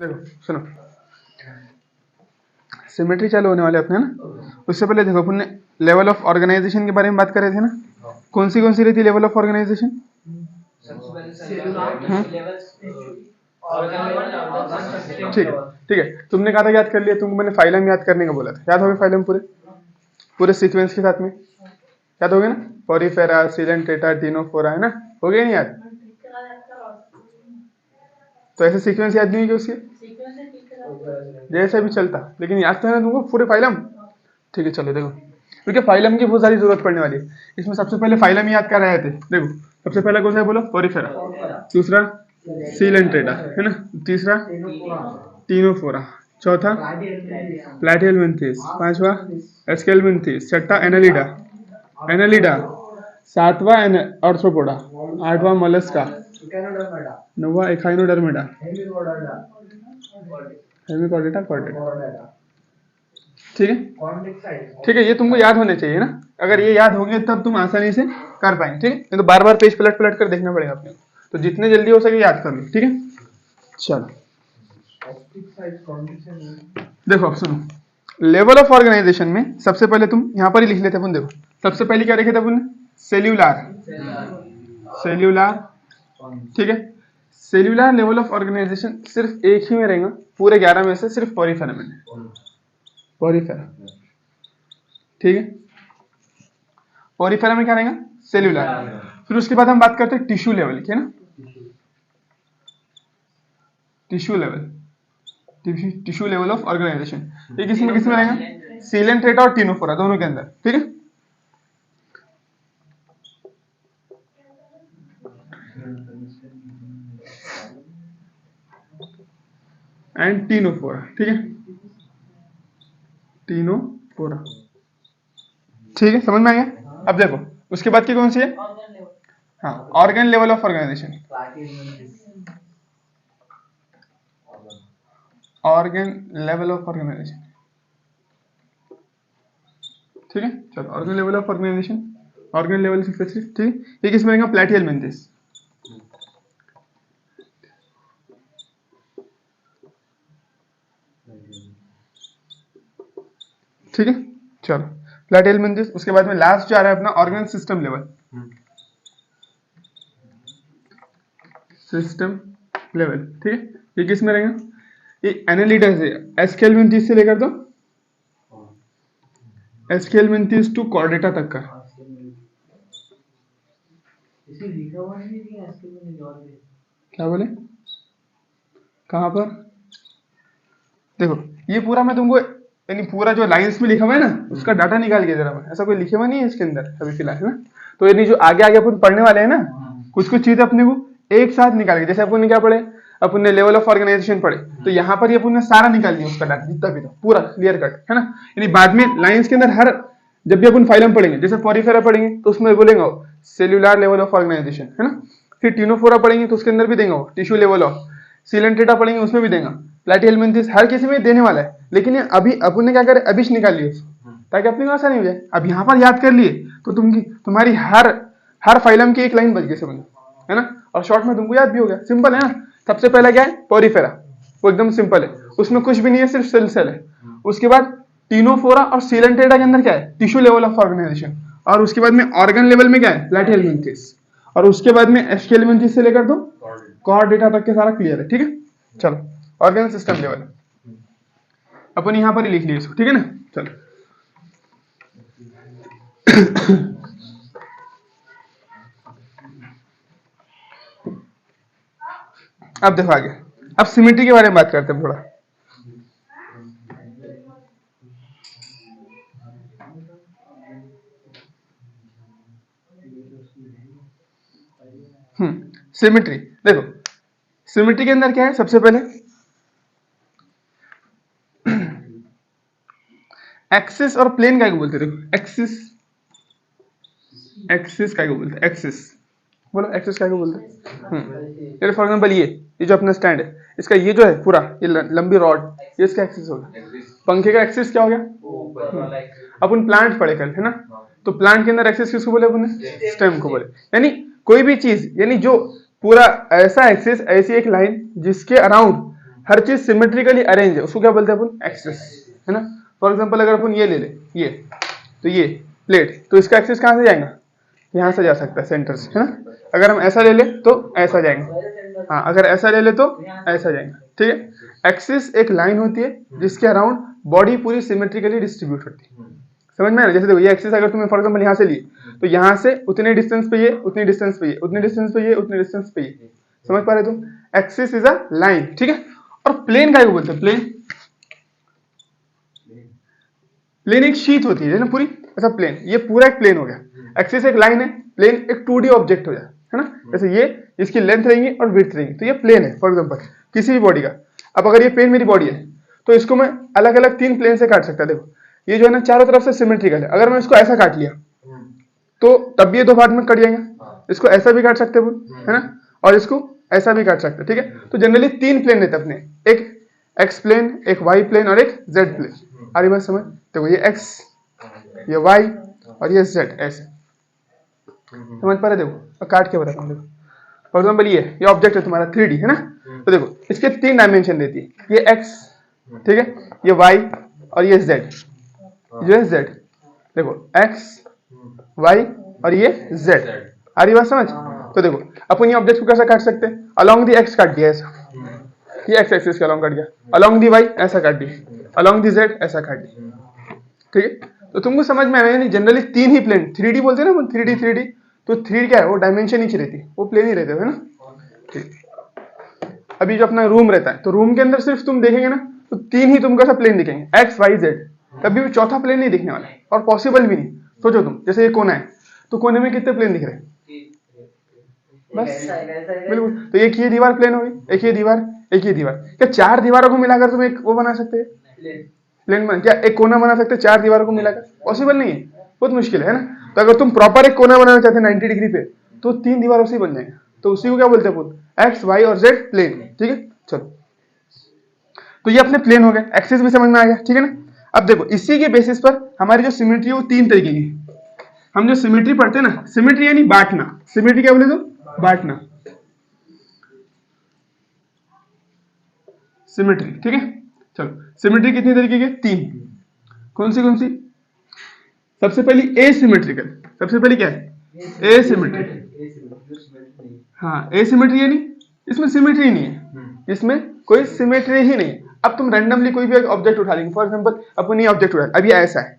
देखो सुनो, सिमेट्री चालू होने वाले अपने ना। उससे पहले देखो अपन ने लेवल ऑफ ऑर्गेनाइजेशन के बारे में बात कर रहे थे ना। कौन सी रहती है लेवल ऑफ ऑर्गेनाइजेशन? ठीक है ठीक है, तुमने कहा था याद कर लिया, तुमको मैंने फाइलम याद करने का बोला था। याद हो गया फाइलम पूरे पूरे सीक्वेंस के साथ में? याद हो गया ना? पोरीफेरा, सिलेंट्रेटा, टिनोफोरा, है ना? हो गया नहीं याद? तो ऐसे सीक्वेंस याद नहीं हुई उसके जैसे भी चलता, लेकिन याद था ना तुमको पूरे फाइलम? ठीक है चलो देखो, क्योंकि फाइलम की बहुत सारी जरूरत पड़ने वाली है इसमें। सबसे पहले फाइलम याद कर रहे थे। देखो सबसे पहला कौन सा है बोलो? पोरीफेरा। दूसरा सिलेंट्रेटा, है ना? तीसरा टिनोफोरा। चौथा प्लैटिहेल्मिन्थेस। पांचवा एस्केल्मिन्थेस। छठा एनालिडा एनालिडा। सातवां आर्थ्रोपोडा। आठवां मोलस्का। नौवां एकाइनोडर्मिडा। Hemichordata Chordata. ठीक है ठीक है, ये तुमको याद होने चाहिए ना। अगर ये याद होंगे तब तुम आसानी से कर पाएंगे। ठीक है, नहीं तो बार बार पेज पलट पलट कर देखना पड़ेगा अपने को। तो जितने जल्दी हो सके याद कर लो। ठीक है चलो देखो, अब सुनो, लेवल ऑफ ऑर्गेनाइजेशन में सबसे पहले तुम यहां पर ही लिख लेते अपन। देखो सबसे पहले क्या लिखे थे अपन? सेल्यूलर। सेल्यूलर, ठीक है। सेल्यूलर लेवल ऑफ ऑर्गेनाइजेशन सिर्फ एक ही में रहेगा पूरे 11 में से, सिर्फ पोरीफेरा में। पोरीफेरा, ठीक है। पोरीफेरा में क्या रहेगा? सेल्यूलर। फिर उसके बाद हम बात करते हैं टिश्यू लेवल की, है ना? Tissue level, tissue level of organisation. ये किसमें रहेगा? सिलेंट्रेटा और टिनोफोरा दोनों के अंदर, ठीक है। एंड टिनोफोरा, ठीक है। टिनोफोरा, ठीक है, समझ में आ गया? अब देखो उसके बाद की कौन सी है? हाँ, organ level of organisation. Organ level of organisation, ठीक है। चलो organ level of organisation, organ level specific, ठीक। ये किसमें रहेगा? प्लैटिहेल्मिन्थेस, ठीक है। चलो प्लैटिहेल्मिन्थेस। उसके बाद में लास्ट जा रहा है अपना organ system level. System level, ठीक है। ये किसमें रहेगा? ये एनालिडा से, एस्केल्मिन्थेस से लेकर तो एस्केल्मिन्थेस टू कॉर्डेटा तक का। क्या बोले? कहां पर? देखो ये पूरा मैं तुमको, यानी पूरा जो लाइंस में लिखा हुआ है ना उसका डाटा निकाल के जरा, ऐसा कोई लिखे हुआ नहीं है इसके अंदर अभी फिलहाल, है ना? तो यानी जो आगे आगे अपन पढ़ने वाले हैं ना, कुछ कुछ चीजें अपने को एक साथ निकाल के, जैसे अपन ने क्या पढ़े? अपन ने लेवल ऑफ ऑर्गेनाइजेशन पढ़े, तो यहाँ पर ये अपन ने सारा निकाल दिया उसका डाटा जितना भी था, पूरा क्लियर कट, है ना? यानी बाद में लाइंस के अंदर हर, जब भी अपन फाइलम पढ़ेंगे, जैसे पोरीफेरा पढ़ेंगे तो उसमें बोलेंगे सेल्यूलर लेवल ऑफ ऑर्गेनाइजेशन, है ना? फिर टिनोफोरा पढ़ेंगे तो उसके अंदर भी देंगे टिश्यू लेवल ऑफ। सिलेंट्रेटा पढ़ेंगे उसमें भी देगा। प्लैटिहेल्मिन्थेस हर किसी में देने वाला है, लेकिन ये अभी अपन ने क्या करे, अभी से निकाल लिया उसको, ताकि अपने को आसानी हो जाए। अब यहाँ पर याद कर लिए तो तुम्हारी हर फाइलम की एक लाइन बच गई, समझ, है ना? और शॉर्ट में तुमको याद भी हो गया। सिंपल है ना? सबसे पहला क्या है? पोरीफेरा, वो एकदम सिंपल है, उसमें कुछ भी नहीं है, सिर्फ सेल है। उसके बाद टिनोफोरा और सिलेंट्रेटा के अंदर क्या है? Tissue level of organisation. और उसके बाद में ऑर्गन लेवल में क्या है? प्लैटिहेल्मिन्थेस। और उसके बाद में एस्केल्मिन्थेस से लेकर तो कॉर्डेटा तक के सारा क्लियर है, ठीक है। चलो ऑर्गन सिस्टम लेवल अपन यहां पर ही लिख लिए इसको, ठीक है ना? चलो अब देखो आगे, अब सिमेट्री के बारे में बात करते हैं थोड़ा। सिमेट्री देखो, सिमेट्री के अंदर क्या है? सबसे पहले एक्सिस और प्लेन क्या को बोलते हैं? देखो एक्सिस, एक्सिस क्या को बोलते हैं? एक्सिस बोलो, एक्सिस क्या को बोलते हैं? फॉर एग्जांपल ये जो अपना स्टैंड है, इसका ये जो है पूरा ये लंबी रॉड, ये इसका एक्सिस होगा। पंखे का एक्सिस क्या हो गया? अपन प्लांट पढ़े कल, है ना? तो प्लांट के अंदर एक्सिस किसको बोले अपन? स्टेम को बोले। यानी कोई भी चीज, यानी जो पूरा ऐसा एक्सिस, ऐसी एक लाइन जिसके अराउंड हर चीज सिमेट्रिकली अरेंज है, उसको क्या बोलते हैं अपन? एक्सिस, है ना। फॉर एग्जांपल अगर अपन ये ले ले, ये तो ये प्लेट, तो इसका एक्सिस कहाँ से जाएगा? यहाँ से जा सकता है, सेंटर से, है ना। अगर हम ऐसा ले ले तो ऐसा जाएंगे, हाँ अगर ऐसा ले ले तो ऐसा जाएगा, ठीक है। एक्सिस एक लाइन होती है जिसके अराउंड बॉडी पूरी सिमेट्रिकली डिस्ट्रीब्यूट होती है, समझ में आया? जैसे देखो ये एक्सिस अगर तुम्हें फॉर एग्जांपल यहाँ से ली तो यहाँ से उतने डिस्टेंस पे ये, उतनी डिस्टेंस पे ये, उतनी डिस्टेंस पे ये, उतनी डिस्टेंस पे ये, समझ पा रहे तुम? एक्सिस इज अ लाइन, ठीक है। और प्लेन का बोलते हैं? प्लेन, प्लेन एक शीट होती है ना पूरी, ऐसा प्लेन, ये पूरा एक प्लेन हो गया। एक्सिस एक लाइन है, प्लेन एक 2D ऑब्जेक्ट हो जाए, है ना। जैसे ये, इसकी लेंथ रहेंगी और विड्थ रहेंगी, तो ये प्लेन है फॉर एग्जांपल किसी भी बॉडी का। अब अगर ये प्लेन मेरी बॉडी है तो इसको मैं अलग अलग 3 प्लेन से काट सकता है। देखो ये जो है ना चारों तरफ से सिमेट्रिकल है, अगर मैं इसको ऐसा काट लिया तो तब भी ये 2 पार्ट में कट जाएंगे। इसको ऐसा भी काट सकते हैं, है ना, और इसको ऐसा भी काट सकते हैं, ठीक है। तो जनरली 3 प्लेन रहते हैं अपने, एक एक्स प्लेन, एक वाई प्लेन और एक जेड प्लेन। आ रही बात समझ? देखो ये एक्स, ये वाई और ये जेड, ऐसे समझ पा रहे? देखो और काट के बताता हूँ। देखो फॉर एग्जाम्पल ये ऑब्जेक्ट है तुम्हारा 3D, है ना। तो देखो इसके 3 डायमेंशन देती है, ये एक्स, ठीक है, ये वाई और ये जेड, ये जेड। देखो एक्स, वाई और ये जेड, आ रही बात समझ? तो देखो अपन ये ऑब्जेक्ट को कैसा काट सकते हैं? अलोंग दी एक्स काट दिया ऐसा, ये एक्स एक्सिस के अलोंग काट गया, अलोंग दी वाई ऐसा काट दिया, अलोंग दी जेड ऐसा काट दिया, ठीक है। तो तुमको समझ में आया नहीं? जनरली 3 ही प्लेन, 3D बोलते हैं ना, 3D तो 3D क्या है? वो डायमेंशन ही रहती है, वो प्लेन ही रहते हैं, है ना, ठीक। अभी जो अपना रूम रहता है तो रूम के अंदर सिर्फ तुम देखेंगे ना तो 3 ही तुमको ऐसा प्लेन दिखेंगे, एक्स वाई जेड, कभी भी चौथा प्लेन नहीं दिखने वाला और पॉसिबल भी नहीं। सोचो तुम, जैसे ये कोना है तो कोने में कितने प्लेन दिख रहे हैं? बस बिल्कुल। तो एक ये दीवार प्लेन होगी, एक ये दीवार, एक ये दीवार, क्या 4 दीवारों को मिलाकर तुम एक वो बना सकते हैं? प्लेन बना, क्या एक कोना बना सकते हैं 4 दीवारों को मिलाकर? पॉसिबल नहीं है, बहुत मुश्किल है ना। तो अगर तुम प्रॉपर एक कोना बनाना चाहते हैं 90 डिग्री पे तो 3 दीवारों से ही बन जाएंगे, तो उसी को क्या बोलते हैं? एक्स वाई और जेड प्लेन, ठीक है। चलो तो ये अपने प्लेन हो गए, एक्सिस भी समझ में आ गया, ठीक है ना। अब देखो इसी के बेसिस पर हमारी जो सिमेट्री है वो 3 तरीके की। हम जो सिमेट्री पढ़ते हैं ना, सिमेट्री यानी बांटना, सिमेट्री क्या बोले तो? बांटना, सिमेट्री, ठीक है। चलो सिमेट्री कितनी तरीके की? 3। कौन सी? सबसे पहली एसिमेट्रिकल, सबसे पहली क्या है? एसिमेट्रिकल, हाँ एसिमेट्री यानी इसमें सिमेट्री नहीं है, इसमें कोई सिमेट्री ही नहीं है। अब तुम रैंडमली कोई भी एक ऑब्जेक्ट उठा लेंगे, फॉर एग्जांपल अपन ये ऑब्जेक्ट उठा, अब ये ऐसा है,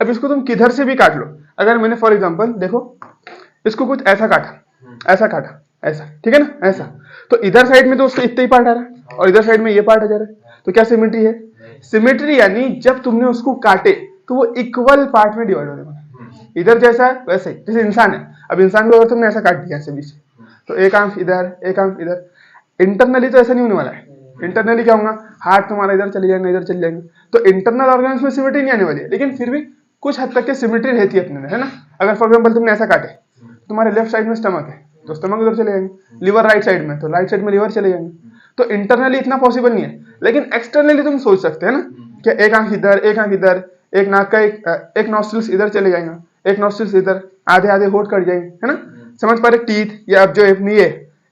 अब इसको तुम किधर से भी काट लो। अगर मैंने फॉर एग्जांपल देखो इसको कुछ ऐसा काटा, ऐसा काटा, ऐसा, ठीक है ना, ऐसा, तो इधर साइड में तो उसका इतना ही पार्ट आ रहा है और इधर साइड में ये पार्ट आ जा रहा है, तो क्या सिमेट्री है? सिमेट्री यानी जब तुमने उसको काटे तो वो इक्वल पार्ट में डिवाइड हो रहे हैं, इधर जैसा है वैसे ही। जैसे इंसान है, अब इंसान को अगर तुमने ऐसा काट दिया ऐसे बीच, तो एक आंख इधर, एक आंख इधर, इंटरनली तो ऐसा नहीं होने वाला है। इंटरनली क्या होगा? हार्ट तुम्हारा इधर चले जाएंगे, इधर चले जाएंगे, तो इंटरनल ऑर्गन्स में सिमेट्री नहीं आने वाली है, लेकिन फिर भी कुछ हद तक की सिमेट्री रहती है अपने में, है ना। अगर फॉर एग्जांपल तुमने ऐसा काटे, तुम्हारे लेफ्ट साइड में स्टमक है तो स्टमक उधर चले जाएंगे, लिवर राइट साइड में तो राइट साइड में लिवर चले जाएंगे। तो इंटरनली इतना पॉसिबल नहीं है, लेकिन एक्सटर्नली तुम सोच सकते हैं ना कि एक आंख इधर, एक आंख इधर, एक नाक का एक नॉस्ट्रिल्स इधर चले जाएंगे, एक नॉस्ट्रिल्स इधर, आधे आधे होठ कट जाएंगे, है ना। समझ पा रहे? टीथ या अब जो ये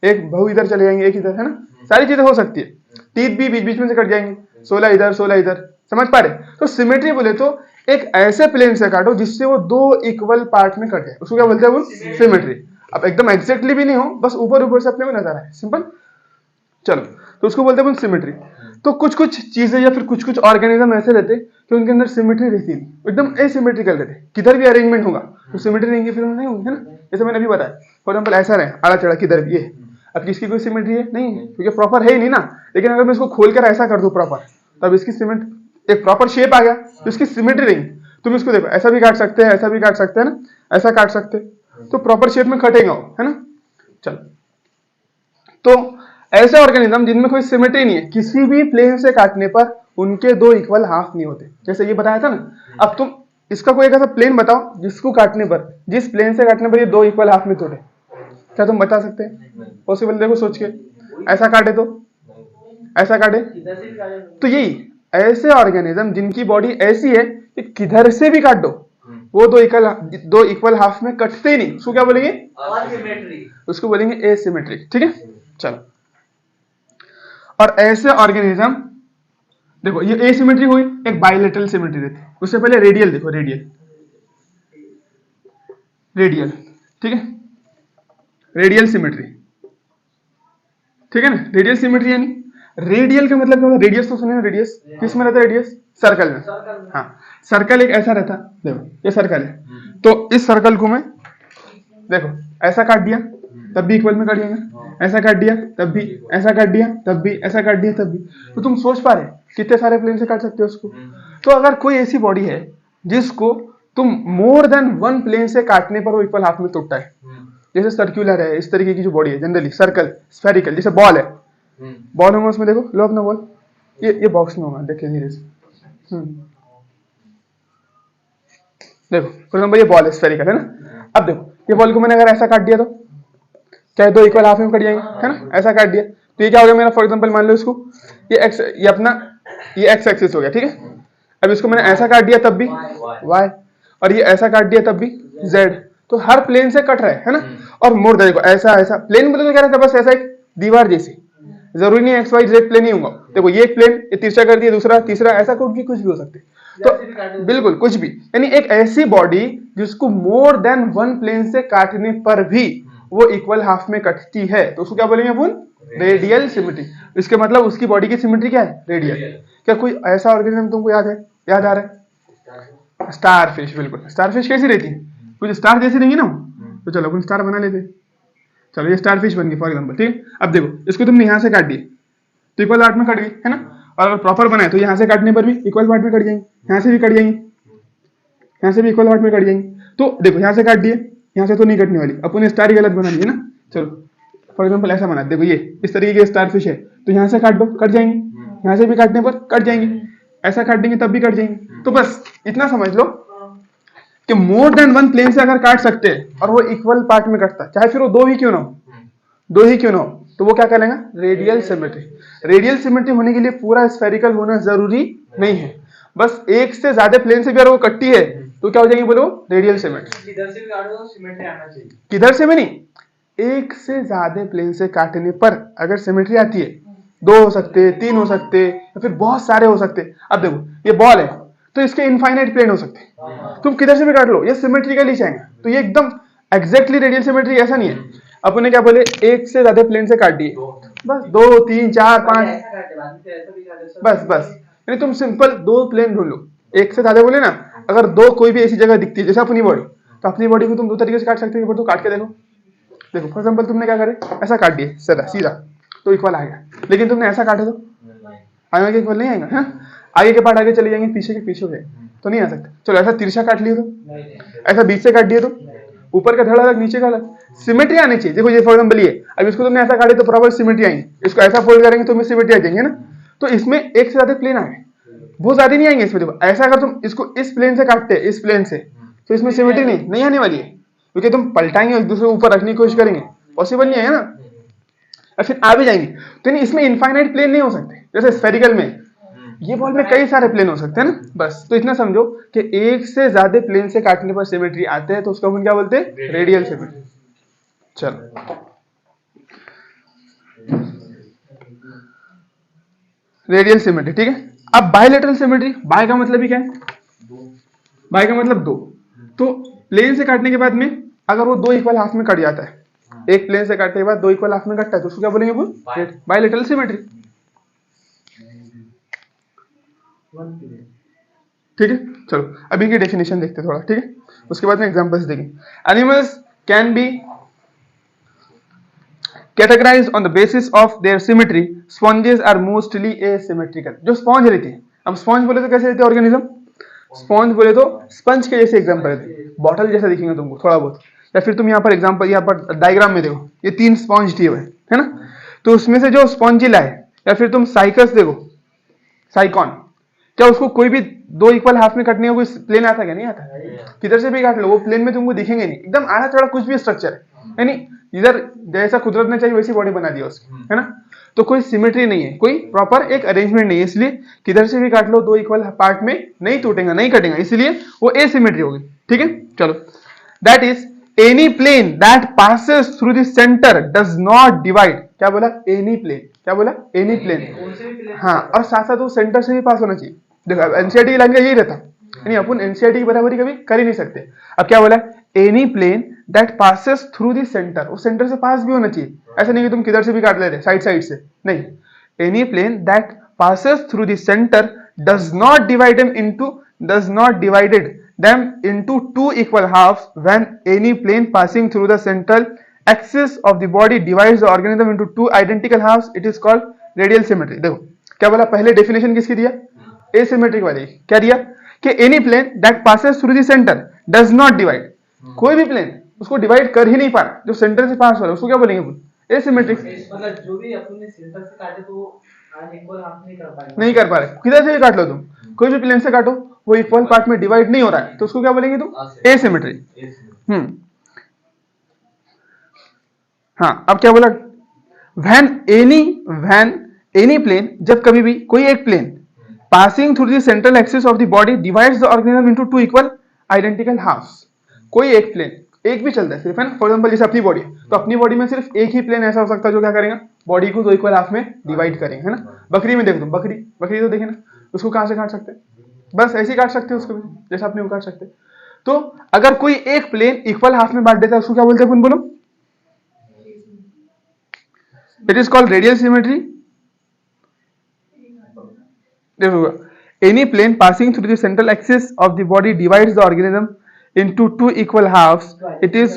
एक बहु इधर चले जाएंगे, एक इधर, है ना, सारी चीजें हो सकती है। टीथ भी बीच बीच में से कट जाएंगे, 16 इधर 16 इधर, समझ पा रहे? तो सिमेट्री बोले तो एक ऐसे प्लेन से काटो जिससे वो 2 इक्वल पार्ट में कट जाए, उसको क्या बोलते हैं? वो सिमेट्री। अब एकदम एग्जैक्टली भी नहीं हो, बस ऊपर ऊपर से अपने को नजर आए, सिंपल। चलो तो उसको बोलते हैं सिमेट्री। तो कुछ कुछ चीजें या फिर कुछ कुछ ऑर्गेनिज्म ऐसे रहते कि उनके अंदर सिमेट्री रहती नहीं, एकदम एसिमेट्रिकल रहते, किधर भी अरेंजमेंट होगा तो सिमेट्री रहेंगे, फिर नहीं होंगे, है ना। जैसे मैंने अभी बताया फॉर एग्जांपल ऐसा रहे आड़ा चढ़ा किधर भी, ये अब इसकी कोई सिमेट्री है नहीं है क्योंकि प्रॉपर है ही नहीं ना। लेकिन अगर मैं इसको खोलकर ऐसा कर दूं प्रॉपर, तब इसकी सिमेट्री, एक प्रॉपर शेप आ गया तो इसकी सिमेट्री नहीं। तुम इसको देखो, ऐसा भी काट सकते हैं, ऐसा भी काट सकते हैं ना, ऐसा काट सकते हैं, तो प्रॉपर शेप में कटेगा वो, है ना। चलो तो ऐसे ऑर्गेनिज्म जिनमें कोई सिमेट्री नहीं है, किसी भी प्लेन से काटने पर उनके 2 इक्वल हाफ नहीं होते, जैसे ये बताया था ना। अब तुम इसका कोई एक ऐसा प्लेन बताओ जिसको काटने पर, जिस प्लेन से काटने पर ये 2 इक्वल हाफ में तोड़े, क्या तुम बता सकते हैं? पॉसिबल? देखो सोच के, ऐसा काटे तो ऐसा काटे, तो यही ऐसे ऑर्गेनिज्म जिनकी बॉडी ऐसी है कि किधर से भी काट दो वो 2 इक्वल हाफ में कटते ही नहीं, उसको क्या बोलेंगे? उसको बोलेंगे एसिमेट्रिक, ठीक है। चलो और ऐसे ऑर्गेनिज्म, देखो ये एसिमेट्री हुई, एक बायलेटरल सिमेट्री रहती है। उससे पहले रेडियल देखो, रेडियल, रेडियल, ठीक है, रेडियल सिमेट्री, ठीक है ना। रेडियल सिमेट्री यानी रेडियल का मतलब क्या होता है? रेडियस तो सुने ना, रेडियस किस में रहता है? रेडियस सर्कल में। हाँ, सर्कल एक ऐसा रहता, देखो ये सर्कल है, तो इस सर्कल को मैं देखो ऐसा काट दिया तब भी इक्वल में काट जाएगा, ऐसा काट दिया तब भी, ऐसा काट दिया तब भी, ऐसा काट दिया तब भी। तो तुम सोच पा रहे कितने सारे प्लेन से काट सकते हो उसको। तो अगर कोई ऐसी बॉडी है जिसको तुम मोर देन वन प्लेन से काटने पर वो इक्वल हाफ में टूटता है, जैसे सर्कुलर है, इस तरीके की जो बॉडी है, जनरली सर्कल, स्फेरिकल, जैसे बॉल है, बॉल होगा उसमें, देखो लो अपना बॉल, ये बॉक्स में होगा, देखिए धीरे से, देखो फॉर एग्जांपल ये बॉल है, स्फेरिकल है ना। अब देखो ये बॉल को मैंने अगर ऐसा काट दिया तो क्या दो इक्वल हाफ में कट जाएंगे, है ना। ऐसा काट दिया तो ये क्या हो गया मेरा, फॉर एग्जांपल मान लो इसको, ये एक्स, ये अपना ये एक्स एक्सिस हो गया, ठीक है। अब इसको मैंने ऐसा काट दिया तब भी वाई, और ये ऐसा काट दिया तब भी जेड, तो हर प्लेन से कट रहा है ना। और मोर देखो ऐसा ऐसा प्लेन बोले तो क्या रहता है, बस ऐसा एक दीवार जैसी, जरूरी नहीं एक्स वाई जेड प्लेन ही होगा। देखो ये एक प्लेन, ये तिरछा कर दिया, दूसरा, तीसरा, ऐसा कुछ भी हो सकते, तो बिल्कुल कुछ भी, यानी एक ऐसी बॉडी जिसको मोर देन वन प्लेन से काटने पर भी वो इक्वल हाफ में कटती है, तो उसको क्या बोलेंगे अपन? Radial symmetry. इसके मतलब उसकी बॉडी की सिमेट्री क्या है? रेडियल। क्या कोई ऐसा ऑर्गेनिज्म तुमको याद है, याद आ रहा है? स्टारफिश, बिल्कुल। स्टारफिश कैसी रहती है? कुछ स्टार जैसी रहेंगी ना, तो चलो अपन स्टार बना लेते। चलो ये स्टारफिश बन गई फॉर एग्जांपल, ठीक है। अब देखो इसको तुमने यहाँ से काट दिए तो इक्वल पार्ट में कट गई, है ना। और अगर प्रॉपर बनाए तो यहाँ से काटने पर भी इक्वल पार्ट में कट जाएंगे, यहाँ से भी कट जाएंगे, यहाँ से भी इक्वल पार्ट में कट जाएंगे। तो देखो यहाँ से काट दिए, यहाँ से तो नहीं कटने वाली, अपन स्टार ही गलत बना दिए ना। चलो फॉर एग्जांपल ऐसा बना, देखो ये इस तरीके के स्टारफिश है, तो यहाँ से काट दो, कट जाएंगे, यहाँ से भी काटने पर कट जाएंगे, ऐसा काट देंगे तब भी कट जाएंगे। तो बस इतना समझ लो कि मोर देन वन प्लेन से अगर काट सकते हैं और वो इक्वल पार्ट में कटता है, चाहे फिर वो दो ही क्यों ना हो, दो ही क्यों ना हो, तो वो क्या करेगा? Radial symmetry. रेडियल सिमेट्री होने के लिए पूरा स्फेरिकल होना जरूरी नहीं है, बस एक से ज्यादा प्लेन से भी अगर वो कटती है तो क्या हो जाएगी बोलो? Radial symmetry. किधर से भी काटो तो सिमेट्री आना चाहिए, किधर से भी नहीं, एक से ज्यादा प्लेन से काटने पर अगर सिमेट्री आती है, दो हो सकते, तीन हो सकते, या फिर बहुत सारे हो सकते। अब देखो ये बॉल है तो इसके इनफाइनाइट प्लेन हो सकते, तुम किधर से भी काट लो, ये सिमेट्रिकली जाएंगे, तो ये एकदम एग्जैक्टली रेडियल सिमेट्री ऐसा नहीं है। अपन ने क्या बोले, एक से ज्यादा प्लेन से काट दिए, बस दो, तीन, चार, पांच, बस बस, यानी तुम सिंपल दो प्लेन ढूंढ लो। एक से ज्यादा बोले ना, अगर दो कोई भी ऐसी जगह दिखती है जैसे अपनी बॉडी, तो अपनी बॉडी को तुम दो तरीके से काट सकते हो, तो काट के देखो। देखो फॉर एग्जांपल तुमने क्या करे, ऐसा काट दिए सीधा सीधा तो इक्वल आएगा, लेकिन तुमने ऐसा काटे तो आगे के इक्वल नहीं आएगा, है? आगे के पार्ट आगे चले जाएंगे, पीछे के पीछे हो जाएंगे, तो नहीं आ सकते। चलो ऐसा तिरछा काट लिए तो, ऐसा बीच से काट दिए तो, ऊपर का धड़ अलग, नीचे का अलग, सिमेट्री आनी चाहिए। देखो ये फॉर एग्जांपल ये, अब इसको तुमने ऐसा काटे तो प्रॉपर सिमेट्री आएंगे, इसको ऐसा फोल्ड करेंगे तो सिमेट्री आ जाएंगे ना। तो इसमें एक से ज्यादा प्लेन आए, बहुत ज्यादा नहीं आएंगे इसमें। देखो ऐसा अगर तुम इसको इस प्लेन से काटते हैं, इस प्लेन से, तो इसमें सिमेट्री नहीं आने वाली है, क्योंकि तुम पलटाएंगे, एक दूसरे ऊपर रखने की कोशिश करेंगे, पॉसिबल नहीं है ना, और फिर आ भी जाएंगे। तो इसमें इनफाइनाइट प्लेन नहीं हो सकते, जैसे स्फेरिकल में, ये बॉल में कई सारे प्लेन हो सकते हैं ना। बस तो इतना समझो कि एक से ज्यादा प्लेन से काटने पर सिमेट्री आते हैं, तो उसको अपन क्या बोलते हैं? Radial symmetry. चलो रेडियल सिमेट्री, ठीक है। अब बायलैटरल सिमेट्री, बाय का मतलब ही क्या है? बाय का मतलब दो। तो प्लेन से काटने के बाद में अगर वो दो इक्वल हाफ में कट जाता है, एक प्लेन से काटने के बाद दो इक्वल हाफ में कटता है, तो उसको क्या बोलेंगे वो? बायलैटरल सिमेट्री, ठीक है। चलो अब इनकी डेफिनेशन देखते हैं थोड़ा, ठीक है, उसके बाद में एग्जांपल्स देखेंगे। Animals can be categorised on the basis of their symmetry, sponges are mostly asymmetrical. जो स्पॉन्ज रहती है, अब स्पॉन्ज बोले तो कैसे रहते हैं ऑर्गेनिज्म? स्पॉन्ज बोले तो स्पंज के जैसे एग्जांपल रहते हैं, बॉटल जैसा दिखेंगे तुमको थोड़ा बहुत, या फिर तुम यहाँ पर एग्जांपल, यहाँ पर डायग्राम में देखो, ये तीन स्पॉन्ज दिए हुए है ना, तो उसमें से जो स्पॉन्जिला है, या फिर तुम साइकस देखो, साइकॉन, क्या उसको कोई भी दो इक्वल हाफ में कटने का कोई प्लेन आता है? क्या नहीं आता, किधर से भी काट लो वो प्लेन में तुमको दिखेंगे नहीं, एकदम आधा चौड़ा कुछ भी स्ट्रक्चर है, यानी इधर जैसा कुदरत ने चाहिए वैसी बॉडी बना दिया उसकी, है ना। तो कोई सिमेट्री नहीं है, कोई प्रॉपर एक अरेंजमेंट नहीं है, इसलिए किधर से भी काट लो दो इक्वल पार्ट में नहीं टूटेगा, नहीं कटेगा, इसलिए वो एसिमेट्री होगी, ठीक है। चलो that is any plane that passes through the centre does not divide, क्या बोला? एनी प्लेन, क्या बोला, एनी प्लेन। उनसे भी प्लेन हाँ, और साथ साथ वो सेंटर से भी पास होना चाहिए। देखो एनसीईआरटी की लाइन का यही रहता, यानी अपन एनसीईआरटी की बराबरी कभी कर ही नहीं सकते। अब क्या बोला, any plane that passes through the centre, वो सेंटर से पास भी होना चाहिए। ऐसा नहीं कि तुम किधर से भी काट ले रहे साइड साइड से, नहीं। Any plane that passes through the centre does not divided them into two equal halves when any plane passing through the central axis of the body divides the organism into two identical halves, it is called radial symmetry। देखो क्या बोला, पहले definition किसकी दिया, asymmetric वाली। क्या दिया कि any plane that passes through the centre does not divide, कोई भी प्लेन उसको डिवाइड कर ही नहीं पा रहा जो सेंटर से पास हो रहा है, उसको क्या बोलेंगे अपन, एसिमेट्रिक। मतलब जो भी अपने सेंटर से काटे तो वो अनइक्वल हाफ नहीं कर पाएंगे, नहीं कर पा रहे, किधर से भी काट लो तुम, कोई भी प्लेन से काटो वो इक्वल पार्ट में डिवाइड नहीं हो रहा है, तो उसको क्या बोलेंगे तुम, एसिमेट्री। हाँ, अब क्या बोला, when any plane, जब कभी भी कोई एक plane passing through the central axis of the body divides the organism into two equal identical halves, कोई एक प्लेन, एक भी चलता है सिर्फ, है ना। फॉर एग्जांपल जैसे अपनी बॉडी है, तो अपनी बॉडी में सिर्फ एक ही प्लेन ऐसा हो सकता है जो क्या करेगा, बॉडी को दो इक्वल हाफ में डिवाइड करेंगे, है ना। बकरी में देखो तुम, बकरी तो देखे ना, उसको कहां से काट सकते हैं, बस ऐसे ही काट सकते हैं उसको भी, जैसा अपने को काट सकते हैं। तो अगर कोई एक प्लेन इक्वल हाफ में बांट देता है उसको क्या बोलते हैं अपन, बोलो, it is called radial symmetry. देखो, any plane passing through the central axis of the body divides the organism into two equal halves, it is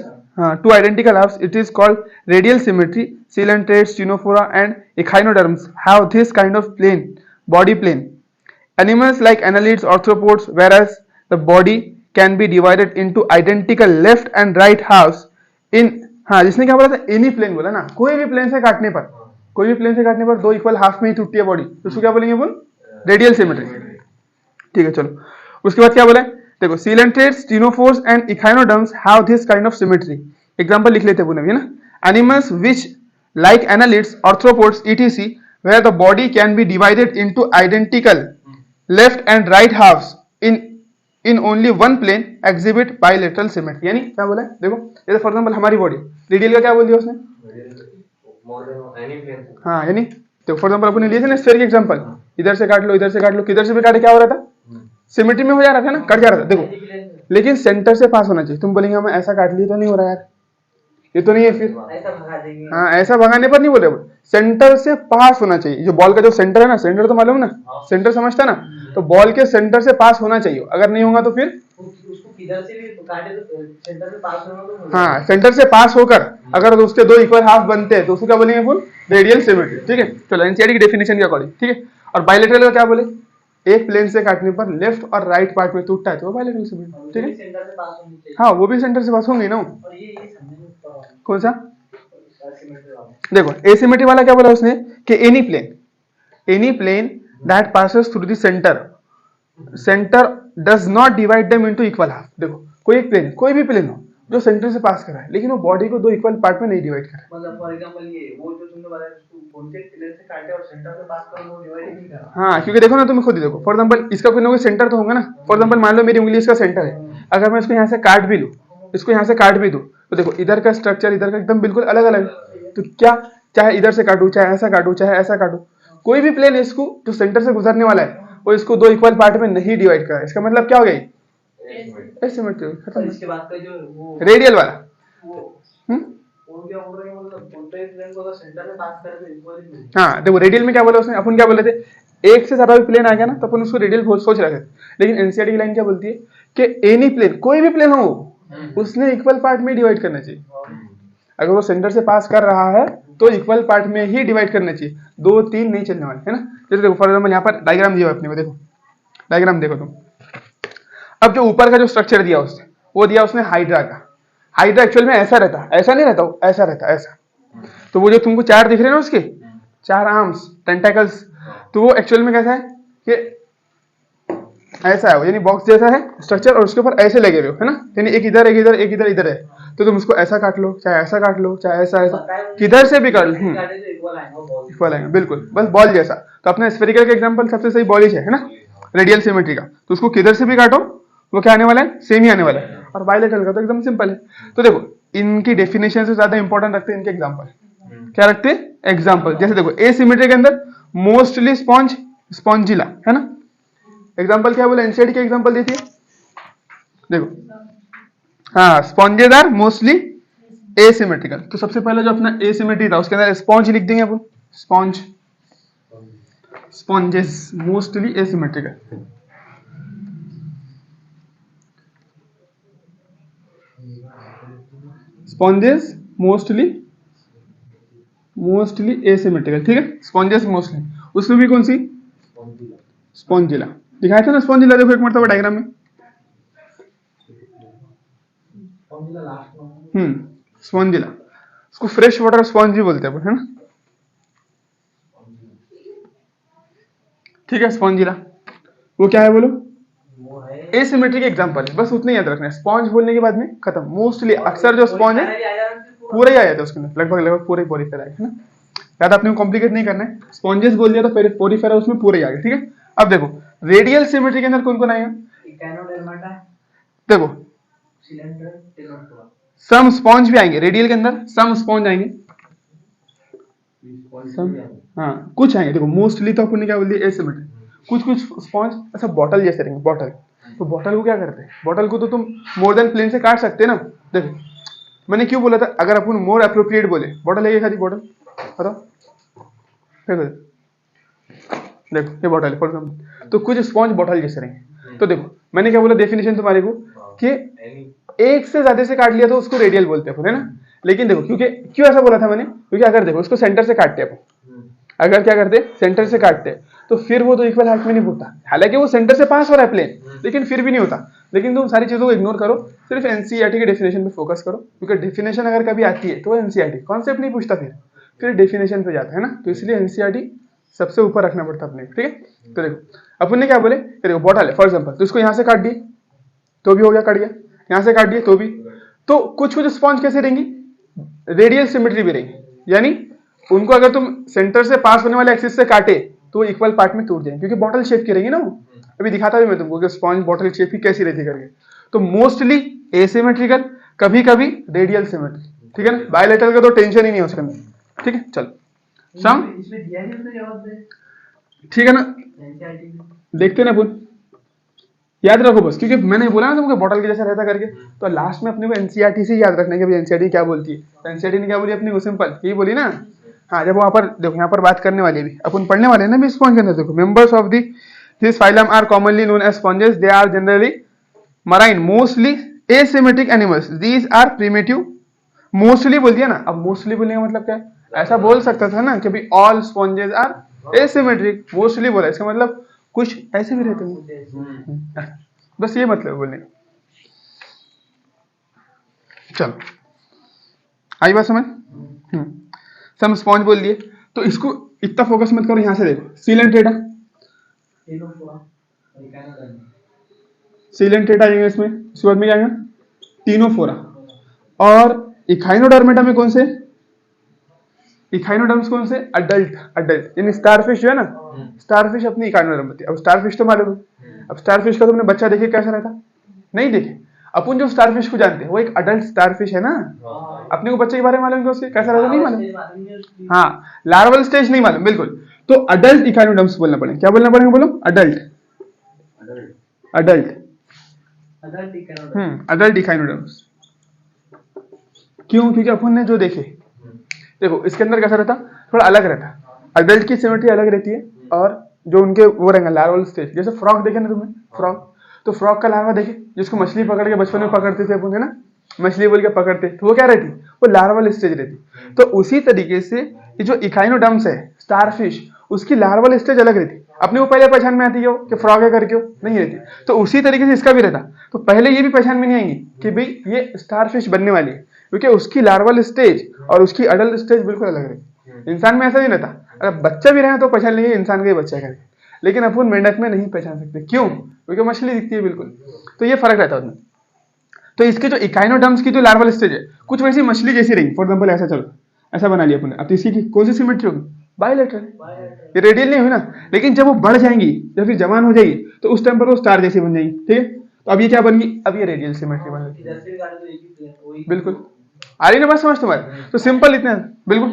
two identical halves, it is called radial symmetry। Coelentrates, Ctenophora and echinoderms have this kind of body plane. Animals like annelids, arthropods, whereas the body can be divided into identical left and right halves in, हाँ जिसने क्या बोला था, any plane बोला ना, कोई भी plane से काटने पर दो इक्वल हाफ में ही टूटती है बॉडी, तो उसको क्या बोलेंगे अपन, रेडियल सिमेट्री। ठीक है, चलो उसके बाद क्या बोला है, देखो coelentrates, ctenophores and echinoderms have this kind of symmetry। Example लिख लेते हैं पुनः, है ना। Animals which like annelids, arthropods etc, where the body can be divided into identical left and right halves in only one plane exhibit bilateral symmetry। यानी क्या बोला है, देखो जैसे फॉर एग्जांपल हमारी बॉडी, रेडियल का क्या बोल दिया उसने, हाँ यानी तो फॉर एग्जांपल अपन लिए थे ना स्फीयर के एग्जांपल, इधर से काट लो इधर से काट लो, किधर से भी काटे क्या हो रहा था, सिमेट्री में हो जा रहा था ना, कट जा रहा था। देखो लेकिन सेंटर से पास होना चाहिए। तुम बोलेंगे हमें ऐसा काट लिया तो नहीं हो रहा यार, ये तो नहीं है फिर, ऐसा भगा देंगे। हाँ ऐसा भगाने पर नहीं बोले, सेंटर से पास होना चाहिए। जो बॉल का जो सेंटर है ना, सेंटर तो मालूम ना, सेंटर समझता ना, तो बॉल के सेंटर से पास होना चाहिए। अगर नहीं होगा तो फिर उसको किधर से भी काटे तो सेंटर से पास होना तो, हाँ सेंटर से पास होकर अगर उसके दो इक्वल हाफ बनते हैं तो उसको क्या बोलेंगे फुल रेडियल सिमेट्री। ठीक है, चलो एनसीईआरटी की डेफिनेशन के अकॉर्डिंग। ठीक है, और बायलैटरल का क्या बोले, एक प्लेन से काटने पर लेफ्ट और राइट पार्ट में टूटता है तो वो बायलैटरल सिमेट्री। ठीक है, सेंटर से पास होनी चाहिए। हाँ वो भी सेंटर से पास होंगे ना। और ये समझने में कौन सा, सिमेट्री वाला, देखो एसिमेट्री वाला क्या बोला उसने कि any plane that passes through the centre does not divide them into equal half. देखो कोई एक प्लेन, कोई भी प्लेन हो जो सेंटर से पास कर रहा है, लेकिन वो बॉडी को दो इक्वल पार्ट में नहीं डिवाइड कर रहा है। मतलब फॉर एग्जांपल ये वो जो तुमने बताया उसको कौन से प्लेन से काटे और सेंटर से पास कर वो डिवाइड नहीं कर रहा। हाँ क्योंकि देखो ना, तुम खुद ही देखो, फॉर एग्जांपल इसका कोई ना कोई सेंटर तो होगा ना। फॉर एग्जांपल मान लो मेरी उंगली इसका सेंटर है, अगर मैं इसको यहाँ से काट भी लूँ, इसको यहाँ से काट भी दूँ, तो देखो इधर का स्ट्रक्चर इधर का एकदम बिल्कुल अलग अलग है। तो क्या, चाहे इधर से काटूं, चाहे ऐसा काटूं, चाहे ऐसा काटूं, कोई भी प्लेन इसको जो सेंटर से गुजरने वाला है वो इसको दो इक्वल पार्ट में नहीं डिवाइड कर रहा है। इसका मतलब क्या हो गया, एसिमेट्री खत्म। इसके बाद का जो वो रेडियल वाला वो क्या बोल रहे हैं, मतलब कौन से प्लेन को अगर सेंटर में पास करे तो इक्वल ही मिलेगा। हाँ देखो रेडियल में क्या बोला उसने, अपन क्या बोले थे, एक से ज्यादा भी प्लेन आ गया ना तो अपन उसको रेडियल सोच रहे थे। लेकिन एनसीईआरटी की लाइन क्या बोलती है कि एनी प्लेन, कोई भी प्लेन हो उसने इक्वल पार्ट में डिवाइड करना चाहिए। अगर वो सेंटर से पास कर रहा है तो इक्वल पार्ट में ही डिवाइड करना चाहिए, दो तीन नहीं चलने वाले, है ना। जैसे देखो फॉर एग्जांपल यहाँ पर डायग्राम दिया अपने को, देखो डायग्राम देखो तुम। अब जो ऊपर का जो स्ट्रक्चर दिया उसने, वो दिया उसने हाइड्रा का। हाइड्रा एक्चुअल में ऐसा रहता है, ऐसा नहीं रहता, ऐसा रहता है, ऐसा। तो वो जो तुमको चार दिख रहे हैं ना उसके, चार आर्म्स, टेंटेकल्स, तो वो एक्चुअल में कैसा है कि ऐसा है, यानी बॉक्स जैसा है स्ट्रक्चर, और उसके ऊपर ऐसे लगे हुए हो, है ना। यानी एक इधर एक इधर एक इधर इधर है, तो तुम उसको ऐसा काट लो, चाहे ऐसा काट लो, चाहे ऐसा ऐसा, किधर से भी काट लो इक्वल आएगा, बिल्कुल बस बॉल जैसा। तो अपना स्फेरिकल का एग्जांपल सबसे सही बॉल ही है ना, रेडियल सिमेट्री का। तो उसको किधर से भी काटो वो क्या आने वाला है, सेम ही आने वाला है। और बायलैटरल का तो एकदम सिंपल है। तो देखो इनकी डेफिनेशन से ज्यादा इंपॉर्टेंट रखते हैं इनके एग्जांपल। क्या रखते हैं, एग्जाम्पल, जैसे देखो एसिमेट्री के अंदर मोस्टली स्पॉन्ज, स्पॉन्जिला, है ना। एग्जाम्पल क्या बोला, एनसीईआरटी के एग्जाम्पल देती है, देखो हाँ, स्पॉन्जेस आर मोस्टली एसिमेट्रिकल। तो सबसे पहले जो अपना एसिमेट्री था उसके अंदर स्पॉन्ज लिख देंगे अपन, sponge, sponges mostly asymmetrical. Sponges mostly asymmetrical, ठीक है, स्पॉन्जेस मोस्टली। उसमें भी कौन सी, स्पॉन्जिला दिखाया था ना, स्पॉन्जिला देखो एक मरतबा डायग्राम में, स्पॉन्जिला, उसको फ्रेश वाटर स्पॉन्ज भी बोलते हैं, है ना, ठीक है। स्पॉन्जिला वो क्या है बोलो, एसिमेट्रिक एग्जांपल है, बस उतना ही याद रखना है। स्पॉन्ज बोलने के बाद में खत्म। मोस्टली अक्सर जो स्पॉन्ज है पूरा ही आ जाता है उसके अंदर, लगभग पूरा ही पोरीफेरा है ना, याद आपने कॉम्प्लिकेट नहीं करना है। स्पॉन्जेस बोल दिया तो पोरीफेरा उसमें पूरा ही आ गया, ठीक है। अब देखो रेडियल सिमेट्री के अंदर कौन कौन आएगा, देखो सम स्पॉन्ज भी आएंगे रेडियल के अंदर, सम स्पॉन्ज आएंगे, हाँ कुछ आएंगे। देखो मोस्टली तो अपन ने क्या बोल दिया, एसिमेट्रिक, कुछ कुछ स्पॉन्ज ऐसा बॉटल जैसे रहेंगे, बॉटल। तो बॉटल को क्या करते हैं, बॉटल को तो तुम मोर देन प्लेन से काट सकते हैं ना। देखो मैंने क्यों बोला था, अगर अपन मोर अप्रोप्रिएट बोले, बॉटल है ये, खाली बॉटल, बताओ, देखो ये बॉटल है फॉर एग्जाम्पल, तो कुछ स्पॉन्ज बॉटल जैसे रहेंगे। तो देखो मैंने क्या बोला डेफिनेशन तुम्हारे को, कि एक से ज्यादा से काट लिया तो उसको रेडियल बोलते हैं, है ना। लेकिन देखो क्योंकि क्यों ऐसा बोला था मैंने, क्योंकि अगर देखो उसको सेंटर से काटते हैं, अगर क्या करते सेंटर से काटते हैं तो फिर वो तो इक्वल हाइट में नहीं होता, हालांकि वो सेंटर से पास हो रहा है प्लेन, लेकिन फिर भी नहीं होता। लेकिन तुम सारी चीजों को इग्नोर करो, सिर्फ एनसीईआरटी के डेफिनेशन पे फोकस करो, क्योंकि डेफिनेशन अगर कभी आती है तो एनसीईआरटी कॉन्सेप्ट नहीं पूछता, फिर डेफिनेशन पे जाता है ना, तो इसलिए एनसीईआरटी सबसे ऊपर रखना पड़ता है अपने, ठीक है। तो देखो अपन ने क्या बोले, देखो बॉटल है फॉर एग्जाम्पल, तो इसको यहाँ से काट दिए तो भी हो गया, कट गया, यहाँ से काट दिए तो भी। तो कुछ कुछ स्पॉन्ज कैसे रहेंगी, रेडियल सिमेट्री भी रहेंगी, यानी उनको अगर तुम सेंटर से पास होने वाले एक्सिस से काटे तो इक्वल पार्ट में टूट जाएंगे, क्योंकि बॉटल शेप की रहेंगी ना वो। अभी दिखाता भी मैं तुमको कि स्पॉन्ज बॉटल शेप की कैसी रहती करके। तो मोस्टली एसिमेट्रिकल, कभी कभी रेडियल सिमेट्री, ठीक है ना। बायलैटरल का तो टेंशन ही नहीं है उसके अंदर, ठीक है। चलो सम, ठीक है ना, देखते ना अपन, याद रखो बस, क्योंकि मैंने बोला ना तुमको बॉटल के जैसा रहता करके, तो लास्ट में अपने को एनसीईआरटी से याद रखना है कि एनसीईआरटी क्या बोलती है। एनसीईआरटी ने क्या बोली अपनी को, सिंपल यही बोली ना। हाँ जब वहां पर देखो, यहाँ पर बात करने वाली भी अपन पढ़ने वाले हैं ना भी स्पॉन्ज के अंदर, देखो members of this phylum are commonly known as sponges, they are generally marine, mostly asymmetric animals, these are primitive. Mostly बोल दिया ना, अब मोस्टली बोलने का मतलब क्या है, ऐसा बोल सकता था ना कि भाई all sponges are asymmetric, mostly बोला इसका मतलब कुछ ऐसे भी रहते हैं, बस ये मतलब बोलने का। चलो आई बात समझ, सम स्पॉन्ज बोल दिए, तो इसको इतना फोकस मत करो, यहां से देखो सीलेंट टेटा, सीलेंट टेटा आएंगे इसमें, उसके बाद में क्या आएगा टीनोफोरा, और इकाइनोडर्मेटा में कौन से, इकाइनोडर्म्स कौन से, अडल्ट, अडल्ट यानी स्टारफिश जो है ना, स्टारफिश अपनी इकाइनोडर्म होती है। अब स्टारफिश तो मालूम है, अब स्टारफिश का तुमने बच्चा देखे कैसा रहता, नहीं देखे। अपन जो स्टारफिश को जानते हैं वो एक अडल्ट स्टारफिश है ना, अपने को बच्चे के बारे में मालूम है उसके कैसा रहता, नहीं मालूम, हाँ लार्वल स्टेज नहीं मालूम, बिल्कुल। तो अडल्ट इकाइनोडर्म्स बोलना पड़ेगा, क्या बोलना पड़ेगा बोलो, अडल्ट, अडल्ट, अडल्ट इकाइनोडर्म्स। क्यों, क्योंकि अपन ने जो देखे, देखो इसके अंदर कैसा रहता, थोड़ा अलग रहता, अडल्ट की सिमेट्री अलग रहती है, और जो उनके वो रहेंगे लार्वल स्टेज, जैसे फ्रॉग देखे ना तुमने, फ्रॉग, तो फ्रॉग का लार्वा देखे जिसको मछली पकड़ के बचपन में पकड़ते थे अपन, है ना, मछली बोल के पकड़ते, तो वो क्या रहती, वो लार्वल स्टेज रहती। तो उसी तरीके से ये जो इकाइनोडर्म्स है स्टारफिश, उसकी लार्वल स्टेज अलग रहती, अपने को पहले पहचान में आती है कि फ्रॉग है करके, नहीं रहती। तो उसी तरीके से इसका भी रहता, तो पहले ये भी पहचान में नहीं आएंगी कि भाई ये स्टारफिश बनने वाली है, क्योंकि उसकी लार्वल स्टेज और उसकी अडल्ट स्टेज बिल्कुल अलग रहती। इंसान में ऐसा नहीं रहता, अगर बच्चा भी रहे तो पहचान लेंगे इंसान का ही बच्चा करके, लेकिन अपन मेंढक में नहीं पहचान सकते, क्यों, क्योंकि मछली दिखती है बिल्कुल, तो ये फर्क रहता है उसमें। तो इसके जो इकाइनोडर्म्स की जो लार्वल स्टेज है कुछ वैसी मछली जैसी रही, फॉर एग्जांपल ऐसा, चलो ऐसा बना लिया अपन, अब इसकी कौन सी सिमेट्री होगी, बायलैटरल, ये रेडियल नहीं हुई ना, लेकिन जब वो बढ़ जाएंगी या फिर जवान हो जाएगी तो उस टाइम पर वो स्टार जैसी बन जाएगी, ठीक है। तो अब ये क्या बन गई, अब ये रेडियल सिमेट्री बन गई, बिल्कुल आ रही ना बात समझ तुम्हारे, तो सिंपल इतना, बिल्कुल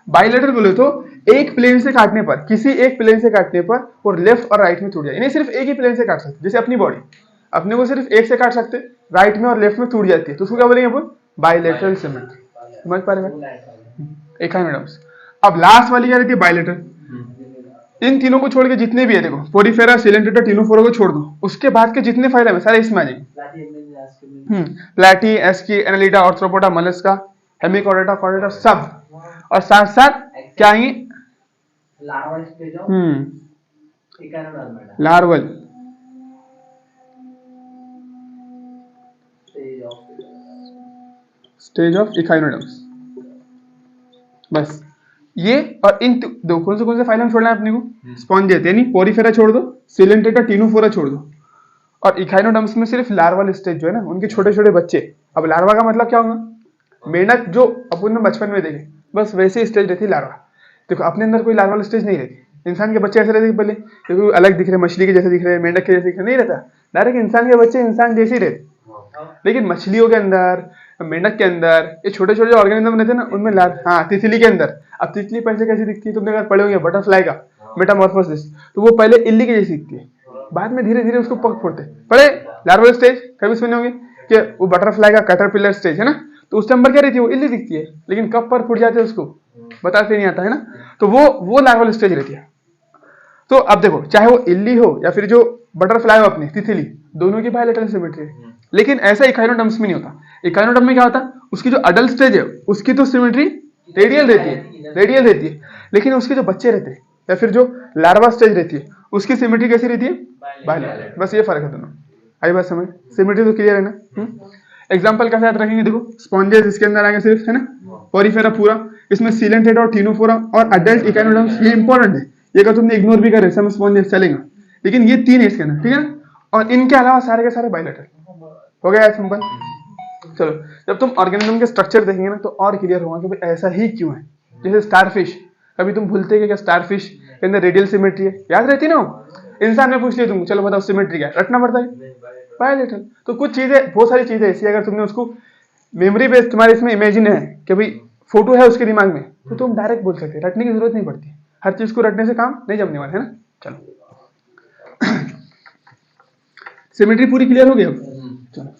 बाइलेटरल बोले तो एक प्लेन से काटने पर, किसी एक प्लेन से काटने पर और लेफ्ट और राइट में टूट जाए, इन्हें सिर्फ एक ही प्लेन से काट सकते, जैसे अपनी बॉडी अपने को सिर्फ एक से काट सकते, राइट में और लेफ्ट में टूट जाती है, तो उसको क्या बोलेंगे अपन? Bilateral symmetry. समझ पा रहे हैं? एकाइनोडर्म्स। अब लास्ट वाली क्या रहती है? बाइलेटरल। इन तीनों को छोड़ के जितने भी है, देखो पोरीफेरा, सिलेंट्रेटा, टिनोफोरा को छोड़ दो, उसके बाद के जितने फाइलम है सारे इसमें आ जाएंगे। प्लेटी, ASCII, Annelida, Arthropoda, Mollusca, Hemichordata, Chordata, सब। और साथ साथ क्या आएंगे? Larval stage of larval stage of echinoderms. बस ये और इन दो कौन से फाइलम छोड़ना है अपने को? स्पॉन्जेट, यानी पोरीफेरा छोड़ दो, सिलेंट्रेटा, टिनोफोरा छोड़ दो, और इकाइनोडर्म्स में सिर्फ लार्वल स्टेज जो है ना, उनके छोटे छोटे बच्चे। अब लार्वा का मतलब क्या होगा? मेंढक जो अपन ने बचपन में देखे, बस वैसे स्टेज रहती है लार्वा। देखो अपने अंदर कोई लार्वल स्टेज नहीं रहती। इंसान के बच्चे ऐसे रहते पहले, क्योंकि अलग दिख रहे, मछली के जैसे दिख रहे, मेंढक के जैसे दिख रहे, नहीं रहता। डायरेक्ट इंसान के बच्चे इंसान जैसे ही रहते। लेकिन मछलियों के अंदर, मेंढक के अंदर, ये छोटे छोटे ऑर्गेनिज्म रहते हैं ना, उनमें हाँ, तितली के अंदर। अब तितली पहले कैसी दिखती है? तुमने अगर पढ़े होंगे बटरफ्लाई का मेटामॉर्फोसिस, तो वो पहले इल्ली के जैसी दिखती है, बाद में धीरे धीरे उसको पक फोड़ते पढ़े। लार्वल स्टेज कभी सुने होंगे कि वो बटरफ्लाई का कैटरपिलर स्टेज है ना, तो उस टाइम पर क्या रहती है? वो इल्ली दिखती है, लेकिन कब पर फूट जाते हैं उसको बताते नहीं आता है ना, तो वो लार्वल स्टेज रहती है। तो अब देखो, चाहे वो इल्ली हो या फिर जो बटरफ्लाई हो अपनी तितली, दोनों की बायलैटरल सिमेट्री है। लेकिन ऐसा इकाइनोडर्म्स में नहीं होता। इकाइनोडर्म में क्या होता है? उसकी जो अडल्ट स्टेज है उसकी तो सिमेट्री रेडियल रहती है, लेकिन उसके जो बच्चे रहते हैं या फिर जो लार्वा स्टेज रहती है उसकी सिमेट्री कैसी रहती है? बायलैटरल। बस ये फर्क है दोनों। आई बात समझ? सिमेट्री तो क्लियर है ना? एग्जाम्पल कैसे याद रखेंगे? देखो स्पॉन्जेस इसके अंदर आएंगे सिर्फ, है ना, पोरीफेरा पूरा, इसमें सिलेंट्रेटा और टिनोफोरा और अडल्ट इकाइनोडर्म्स, ये इंपॉर्टेंट है, ये अगर तुमने इग्नोर भी करे सब स्पॉन्जेस चलेगा, लेकिन ये तीन है इसके अंदर, ठीक है ना, और इनके अलावा सारे के सारे बायलैटरल। हो गया सिंपल। चलो, जब तुम ऑर्गेनिज्म के स्ट्रक्चर देखेंगे ना तो और क्लियर होगा कि भाई ऐसा ही क्यों है। जैसे स्टारफिश, कभी तुम भूलते कि क्या स्टारफिश के अंदर रेडियल सिमेट्री है? याद रहती ना वो? इंसान में पूछ लिया तुम, चलो बताओ सिमेट्री क्या है, रटना पड़ता है बायलैटरल। तो कुछ चीजें, बहुत सारी चीजें ऐसी, अगर तुमने उसको मेमोरी बेस्ड तुम्हारे इसमें इमेजिन है कि भाई फोटो है उसके दिमाग में, तो तुम डायरेक्ट बोल सकते, रटने की जरूरत नहीं पड़ती। हर चीज को रटने से काम नहीं जमने वाला है ना। चलो सिमेट्री पूरी क्लियर हो गई अब। चलो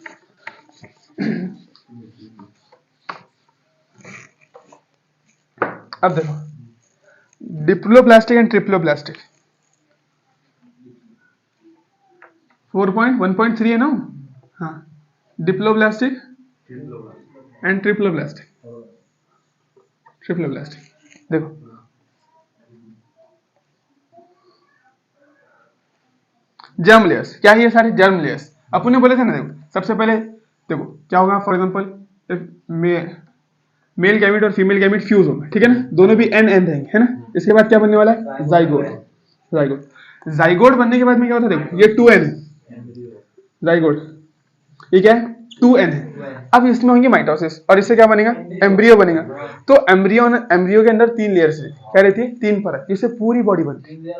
अब देखो डिप्लोप्लास्टिक एंड ट्रिप्लोप्लास्टिक 4.1.3 है ना? हाँ, डिप्लोप्लास्टिक एंड ट्रिप्लोप्लास्टिक। देखो जर्म लेयर्स क्या है? ये सारे जर्म लेयर्स अपन ने बोले थे ना। देखो सबसे पहले देखो क्या होगा, फॉर एग्जांपल मेल गैमेट और फीमेल गैमेट फ्यूज होंगे, ठीक है ना, दोनों भी एन एन रहेंगे, है ना। इसके बाद क्या बनने वाला है? जाइगोट। जाइगोट बनने के बाद में क्या होता है? देखो ये 2n है जाइगोट, ये क्या है? 2n है। अब इसमें होंगे माइटोसिस और इससे क्या बनेगा? एम्ब्रियो बनेगा। तो एम्ब्रियो के अंदर 3 लेयर्स रहती है, क्या रहती है? 3 परत, जिससे पूरी बॉडी बनती है।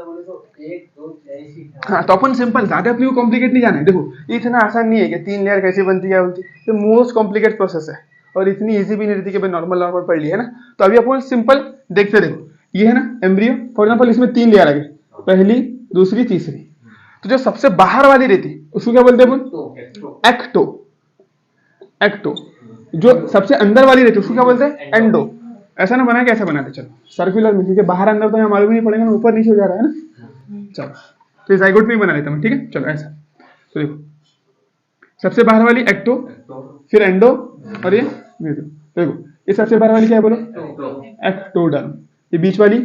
हाँ, तो अपन सिंपल, ज्यादा अपने को कॉम्प्लिकेट नहीं जाना है। देखो ये इतना आसान नहीं है कि 3 लेयर कैसे बनती है, ये मोस्ट कॉम्प्लिकेट प्रोसेस है और इतनी इजी भी नहीं रहती कि भाई नॉर्मल पढ़ लिया, है ना। तो अभी अपन सिंपल देखते, देखो ये है ना एम्ब्रियो, फॉर एग्जांपल इसमें 3 लेयर आ गई, पहली, दूसरी, तीसरी। तो जो सबसे बाहर वाली रहती है उसको क्या बोलते हैं अपन? एक्टो। जो सबसे अंदर वाली रहती है उसको क्या बोलते हैं? एंडो। ऐसा ना बना के ऐसा बनाते, चलो सर्कुलर में, क्योंकि बाहर अंदर तो हमें मालूम नहीं पड़ेगा ना, ऊपर नीचे हो जा रहा है ना। चलो तो जाइगोट में ही बना लेता हूँ, ठीक है। चलो ऐसा, तो देखो सबसे बाहर वाली एक्टो, फिर एंडो, और ये मीजो। देखो ये सबसे बाहर वाली क्या है बोलो? एक्टोडर्म। ये बीच वाली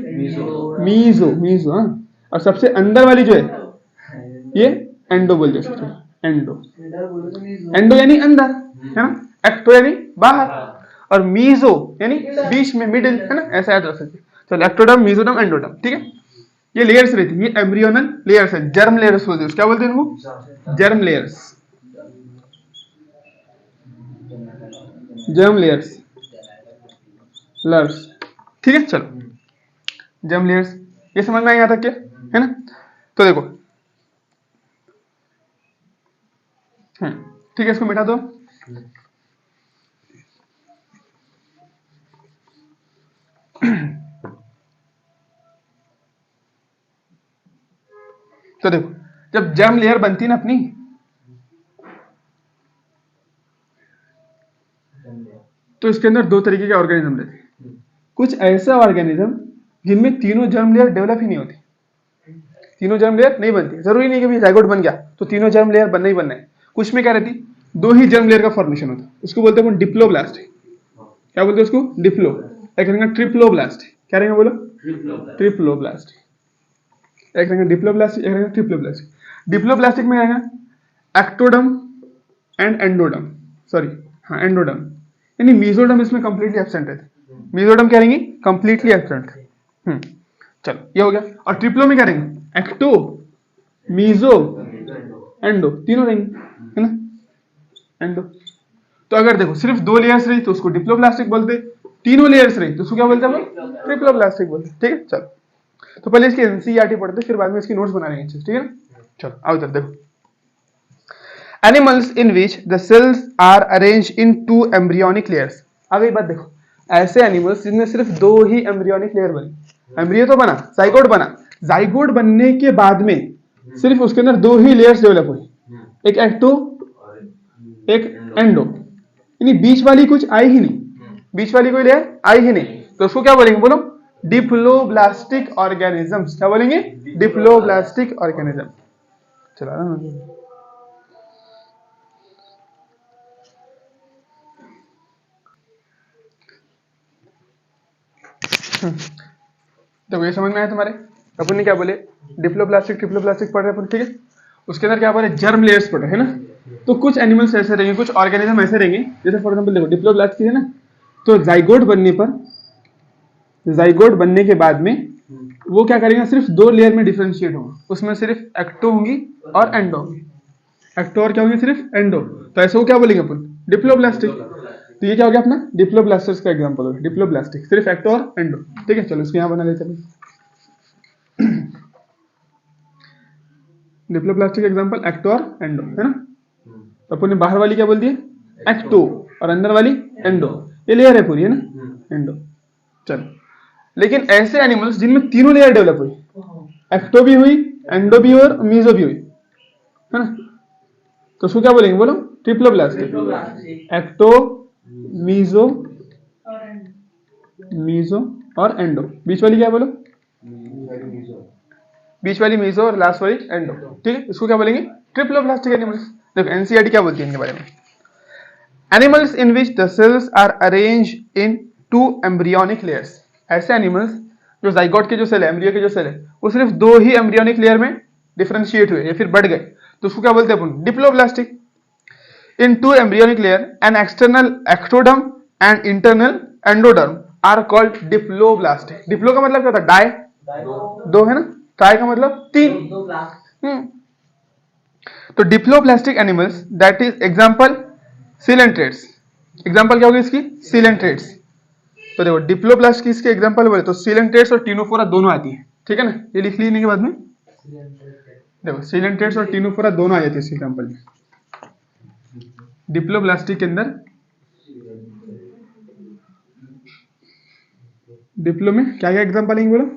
मीजो। हाँ, और सबसे अंदर वाली जो है ये एंडो बोलते हैं। एंडो यानी अंदर, है ना, एक्टो यानी बाहर, और मीजो यानी बीच में, मिडिल, है ना, ऐसा याद रख सकते। चलो एक्टोडर्म, मीजोडर्म, एंडोडर्म, ठीक है। ये लेयर्स रहती है, ये एम्ब्रियोनल लेयर्स है, जर्म लेयर्स बोलते हैं। क्या बोलते हैं इनको? जर्म लेयर्स, ठीक है। चलो जर्म लेयर्स, ये समझ में आया यहाँ तक के, है ना। तो देखो ठीक है, इसको मिटा दो। तो देखो जब जर्म लेयर बनती है ना अपनी, तो इसके अंदर दो तरीके के ऑर्गेनिज्म रहते हैं। कुछ ऐसे ऑर्गेनिज्म जिनमें तीनों जर्म लेयर डेवलप ही नहीं होती, तीनों जर्म लेयर नहीं बनती। जरूरी नहीं कि भाई जाइगोट बन गया तो तीनों जर्म लेयर बनना ही बनना है। कुछ में क्या रहती, दो ही जर्म लेयर का फॉर्मेशन होता है, उसको बोलते हैं डिप्लोब्लास्ट। क्या बोलते हैं उसको? डिप्लो। एक रहेगा ट्रिप्लोब्लास्ट। क्या रहेगा बोलो? ट्रिप्लोब्लास्ट। एक रहेगा डिप्लोब्लास्ट, एक रहेगा ट्रिप्लोब्लास्ट। डिप्लोब्लास्टिक में रहेगा एक्टोडम एंड एंडोडम, सॉरी हाँ एंडोडम, यानी मीजोडम इसमें कंप्लीटली एब्सेंट है। मीजोडम क्या रहेंगी? Completely absent. चलो ये हो गया। और ट्रिप्लो में क्या रहेंगे? एक्टो, मीजो, एंडो, तीनों रहेंगे, है ना? एंडो। तो अगर देखो सिर्फ दो लेयर्स रही तो उसको डिप्लोब्लास्टिक बोलते, तीनों लेयर्स रही तो उसको क्या बोलते हैं? ट्रिप्लोब्लास्टिक बोलते। ठीक है, चलो तो पहले इसकी एनसीईआरटी पढ़ते, फिर बाद में इसकी नोट्स बना लेंगे, ठीक है ना? चलो आओ इधर देखो। Animals in which the cells are arrange in two embryonic layers. अब एक बात देखो, ऐसे एनिमल्स जिनमें सिर्फ दो ही एम्ब्रियोनिक लेयर बनी, एम्ब्रियो तो बना, जाइगोट बना, जाइगोट बनने के बाद में सिर्फ उसके अंदर दो ही लेयर्स डेवलप हुई, एक एक्टो एक एंडो, यानी बीच वाली कुछ आई ही नहीं, बीच वाली कोई लेयर आई ही नहीं, तो उसको क्या बोलेंगे बोलो? Diploblastic organisms. क्या बोलेंगे? Diploblastic organism. चला रहा ना? तो ये समझ में आया तुम्हारे? अपन ने क्या बोले? डिप्लोब्लास्टिक ट्रिप्लोब्लास्टिक पढ़ रहे अपन, ठीक है? उसके अंदर क्या बोले? जर्म लेयर्स पढ़ रहे हैं ना? तो कुछ एनिमल्स ऐसे रहेंगे, कुछ ऑर्गेनिज्म ऐसे रहेंगे, जैसे फॉर एग्जांपल देखो डिप्लोब्लास्ट है ना, तो जाइगोट बनने पर, जाइगोट बनने के बाद में वो क्या करेगा? सिर्फ दो लेयर में डिफरेंशिएट होगा, उसमें सिर्फ एक्टो होंगी और एंडो होंगी। एक्टो और क्या होंगी? सिर्फ एंडो। तो ऐसे वो क्या बोलेंगे अपन? डिप्लोब्लास्टिक। तो ये क्या हो गया अपना? डिप्लोब्लास्टर्स का एग्जांपल हो गया, डिप्लोब्लास्टिक, सिर्फ एक्टो और एंडो। ठीक है, चलो इसको यहां बना लेते हैं। डिप्लोब्लास्टिक एग्जांपल एक्टो और एंडो, है ना? तो अपन ने बाहर वाली क्या बोल दी? एक्टो, और अंदर वाली एंडो। ये लेयर है पूरी, है ना? एंडो। चलो, लेकिन ऐसे एनिमल्स जिनमें तीनों लेयर डेवलप हुई, एक्टो भी हुई, एंडो भी हुई और मीजो भी हुई, है ना? तो उसको क्या बोलेंगे बोलो? ट्रिप्लोब्लास्टिक। एक्टो, मीजो, मीजो और एंडो। बीच वाली क्या बोलो? बीच वाली मीजो और लास्ट वाली एंडो। ठीक है, इसको क्या बोलेंगे? Triploblastic animals. देखो एनसीईआरटी क्या बोलती है इनके बारे में? Animals in which the cells are arrange in two embryonic layers. ऐसे एनिमल्स जो जाइगोट के जो सेल है, एम्ब्रियो के जो सेल है, वो सिर्फ दो ही एम्ब्रियोनिक लेयर में डिफरेंशिएट हुए या फिर बढ़ गए, तो उसको क्या बोलते हैं अपन? Diploblastic. In two embryonic layer an external ectoderm and internal endoderm are called diploblastic. Diplo का मतलब क्या होता है? डाई, दो है ना? ट्राई का मतलब तीन। तो diploblastic animals that is example coelenterates. Example क्या होगी इसकी? सिलेंट्रेट्स। तो देखो डिप्लोब्लास्ट की इसके एग्जांपल बोले तो सिलेंट्रेट्स और टीनोफोरा दोनों आती है, ठीक है ना? ये लिख लीजिए के बाद में देखो सिलेंट्रेट्स और टीनोफोरा दोनों आ जाती है इसके एग्जांपल में। डिप्लोब्लास्टिक के अंदर डिप्लो में क्या क्या एग्जांपल आएंगे बोलो?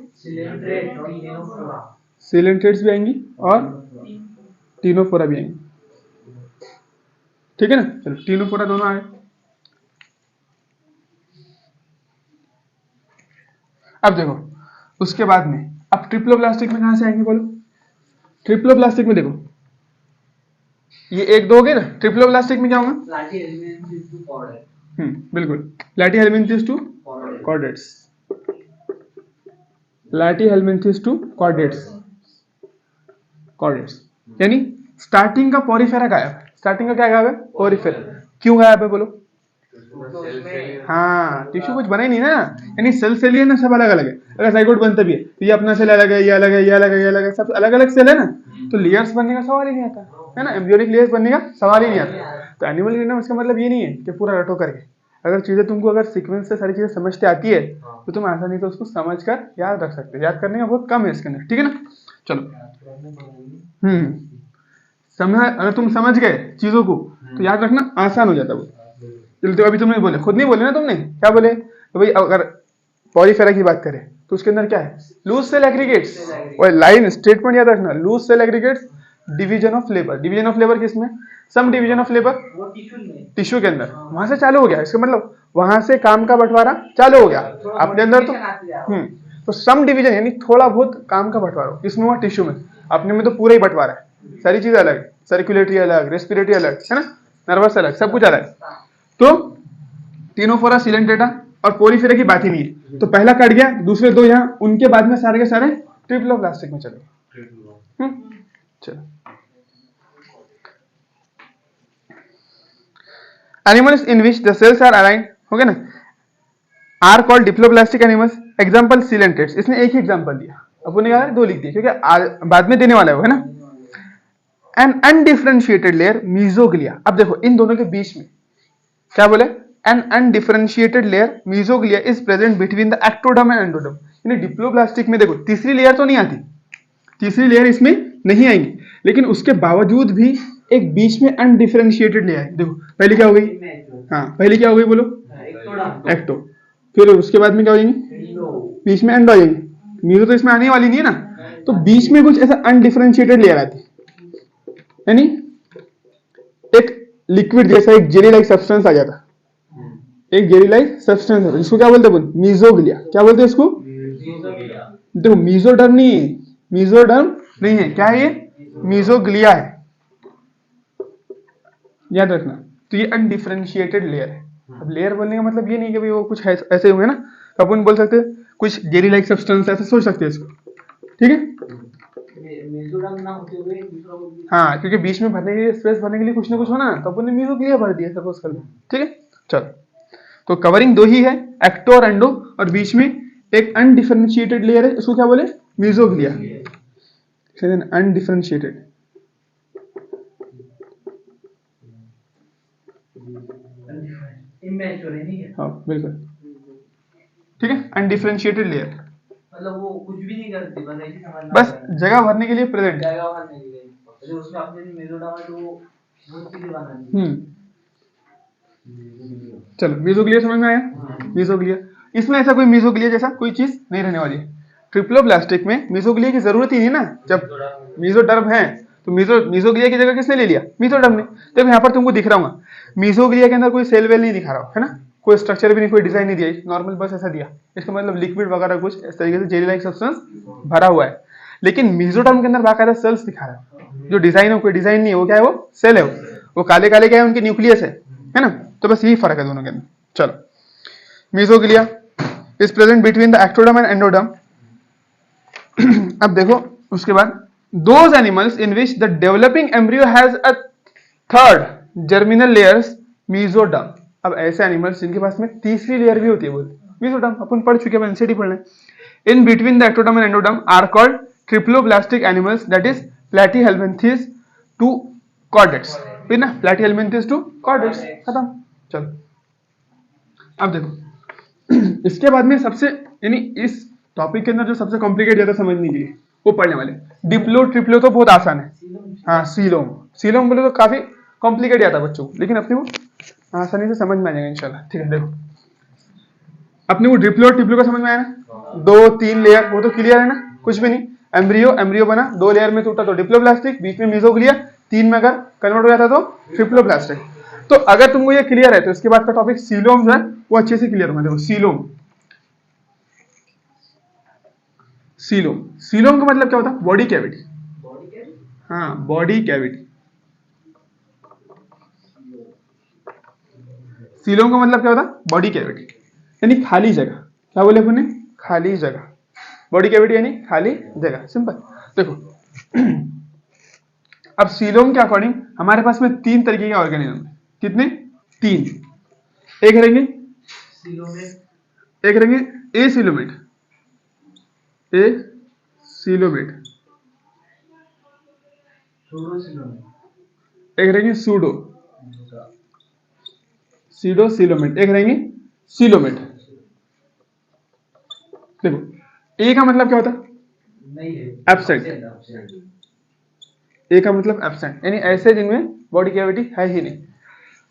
सिलेंट्रेट्स भी आएंगी और टीनोफोरा भी आएंगी, ठीक है ना? चलो टीनोफोरा दोनों आए। अब देखो उसके बाद में अब ट्रिप्लोब्लास्टिक में कहां से आएंगे बोलो? ट्रिप्लोब्लास्टिक में देखो ये एक दो हो गए ना, ट्रिप्लोब्लास्टिक में क्या होगा? बिल्कुल, platyhelminthes to chordates, platyhelminthes to chordates, chordates यानी स्टार्टिंग का पोरिफेरा गायब। स्टार्टिंग का क्या गायब है? पोरिफेरा। क्यों गायब है बोलो? हाँ, टिश्यू कुछ बना ही नहीं ना, यानी सेल सेल ही है ना, सब अलग अलग है। अगर जाइगोट बनता भी है तो ये अपना सेल अलग है, ये अलग है, ये अलग है, ये अलग है, सब अलग अलग सेल है ना, तो लेयर्स बनने का सवाल ही नहीं आता, है ना? एम्ब्रियोनिक लेयर्स बनने का सवाल ही नहीं आता। तो एनिमल किंगडम इसका मतलब ये नहीं है कि पूरा रटो करके, अगर चीजें तुमको अगर सीक्वेंस से सारी चीजें समझते आती है तो तुम आसानी से उसको समझ कर याद रख सकते हो। याद करने का बहुत कम है इसके अंदर, ठीक है ना? चलो समझ, अगर तुम समझ गए चीजों को तो याद रखना आसान हो जाता है वो। चलो तो अभी तुमने बोले, खुद नहीं बोले ना तुमने, क्या बोले? तो भाई अगर पॉलीफेरा की बात करें तो उसके अंदर क्या है, लूज सेल एग्रीगेट्स। और लाइन स्टेटमेंट याद रखना, loose cell aggregates, division of labour. Division of labour किसमें, सम डिवीजन ऑफ लेबर वो टिश्यू में, टिश्यू के अंदर, वहां से चालू हो गया। इसका मतलब वहां से काम का बंटवारा चालू हो गया अपने अंदर। तो तो सम डिवीजन यानी थोड़ा बहुत काम का बंटवारा किसमें हुआ, टिश्यू में। अपने में तो पूरा ही बंटवारा है, सारी चीजें अलग, सर्कुलेटरी अलग, रेस्पिरेटरी अलग, है ना, नर्वस अलग, सब कुछ अलग। तो टिनोफोरा, सिलेंट्रेटा और पोरीफेरा की बात ही नहीं है। तो पहला कट गया, दूसरे दो यहाँ, उनके बाद में सारे के सारे ट्रिप्लोब्लास्टिक में चले। चलो, animals in which the cells are aligned, हो गया ना, are called diploblastic animals. Example coelenterates, इसने एक ही एग्जांपल दिया, अपन ने कहा दो लिख दिए क्योंकि बाद में देने वाला है वो, है ना। An undifferentiated layer mesoglea. अब देखो इन दोनों के बीच में क्या बोले, an undifferentiated layer mesoglea is present between the ectoderm and endoderm. यानी डिप्लोब्लास्टिक में देखो तीसरी लेयर तो नहीं आती, तीसरी लेयर इसमें नहीं आएगी, लेकिन उसके बावजूद भी एक बीच में अनडिफरेंशिएटेड लेयर है। देखो पहली क्या हो गई, हाँ पहली क्या हो गई बोलो, एक्टो। फिर उसके बाद में क्या हो जाएंगी, बीच में एंडो आ जाएंगी। मीजो तो इसमें आने वाली नहीं है ना, तो बीच में कुछ ऐसा अनडिफरेंशिएटेड लेयर आती, यानी एक लिक्विड जैसा एक जेली लाइक सब्सटेंस आ जाता, एक जेली लाइक सब्सटेंस है, इसको क्या बोलते हैं, मीजोग्लिया। क्या बोलते हैं इसको, देखो मीजोडर्म नहीं है, मीजोडर्म नहीं है, क्या है ये, मीजोग्लिया है, याद रखना। तो ये अनडिफरेंशिएटेड लेयर है। अब लेयर बोलने का मतलब ये नहीं कि भाई वो कुछ ऐसे हुए ना, अपन बोल सकते हैं कुछ जेली लाइक सब्सटेंस, ऐसे सोच सकते हैं इसको, ठीक है। हाँ, क्योंकि बीच में भरने के लिए, स्पेस भरने के लिए कुछ ना कुछ होना, तो अपन ने मीजोग्लिया भर दिया सपोज कर लो, ठीक है। चलो, तो कवरिंग दो ही है, एक्टो और एंडो, और बीच में एक अनडिफरेंशिएटेड लेयर है, इसको क्या बोले, मीजोग्लिया। अनडिफरेंशिएटेड, हाँ बिल्कुल, ठीक है, अनडिफरेंशिएटेड लेयर, मतलब वो कुछ भी नहीं करती, बस ऐसी समझना, बस जगह भरने के लिए प्रेजेंट, जगह भरने के लिए, जो उसमें अपने मेजोडर्म है तो वो चीजें बनानी। चलो मीजोग्लिया समझ में आया। मीजोग्लिया, इसमें ऐसा कोई मीजोग्लिया जैसा कोई चीज नहीं रहने वाली है। ट्रिप्लोब्लास्टिक में मीजोग्लिया की जरूरत ही नहीं ना, जब मीजोडर्म है तो मीजोग्लिया की जगह किसने ले लिया, मीजोडर्म ने। देखो यहाँ पर तुमको दिख रहा हूँ, मीजोग्लिया के अंदर कोई सेल वेल नहीं दिखा रहा है ना, कोई स्ट्रक्चर भी नहीं, कोई डिजाइन नहीं दिया, नॉर्मल बस ऐसा दिया। इसका मतलब लिक्विड वगैरह कुछ इस तरीके से जेली लाइक सब्सटेंस भरा हुआ है। लेकिन मीजोडर्म के अंदर बाकायदा सेल्स दिखा रहा है, जो डिजाइन है कोई डिजाइन नहीं है, वो क्या है, वो सेल है, वो काले काले क्या है, उनके न्यूक्लियस है ना। तो बस यही फर्क है दोनों के अंदर। चलो, mesoglea is present between the ectoderm and endoderm. अब देखो उसके बाद, those animals in which the developing embryo has a third germinal layers mesoderm. अब ऐसे एनिमल्स जिनके पास में तीसरी लेयर भी होती है, बोलते मीजोडर्म, अपन पढ़ चुके हैं, एनसीटी पढ़ लें। In between the ectoderm and endoderm are called triploblastic animals, that is platyhelminthes to chordates. फिर ना प्लैटीहेल्मिन्थेस टू कॉर्डेट्स, खत्म। चलो, अब देखो इसके बाद में सबसे, यानी इस टॉपिक के अंदर जो सबसे कॉम्प्लिकेट ज्यादा समझने के लिए वो पढ़ने वाले, डिप्लो ट्रिप्लो तो बहुत आसान है, हाँ सीलोम, सीलोम बोले तो काफी कॉम्प्लिकेट जाता है बच्चों को, लेकिन अपने को आसानी से समझ में आ जाएगा इंशाल्लाह, ठीक है। देखो अपने को डिप्लो ट्रिप्लो का समझ में आया ना, 2-3 लेयर, वो तो क्लियर है ना, कुछ भी नहीं। एम्ब्रियो बना, 2 लेयर में टूटा तो डिप्लोब्लास्टिक, बीच में मीजोग्लिया, 3 में अगर कन्वर्ट हो जाता तो ट्रिप्लोब्लास्टिक। तो अगर तुमको ये क्लियर है तो इसके बाद का टॉपिक सीलोम जो है वो अच्छे से क्लियर होगा। देखो सीलोम का मतलब क्या होता है, बॉडी कैविटी, हाँ बॉडी कैविटी। सीलोम का मतलब क्या होता है, बॉडी कैविटी, यानी खाली जगह। क्या बोले अपने, खाली जगह, बॉडी कैविटी यानी खाली जगह, सिंपल। देखो अब सीलोम के अकॉर्डिंग हमारे पास में 3 तरीके के ऑर्गेनिज्म है, कितने, 3। एक रहेंगे एसिलोमेट, एक रहेंगे सीडोसिलोमेट, एक रहेंगे सिलोमेट। देखो ए का मतलब क्या होता है, एब्सेंट। ए का मतलब एब्सेंट, यानी ऐसे जिनमें बॉडी कैविटी है ही नहीं।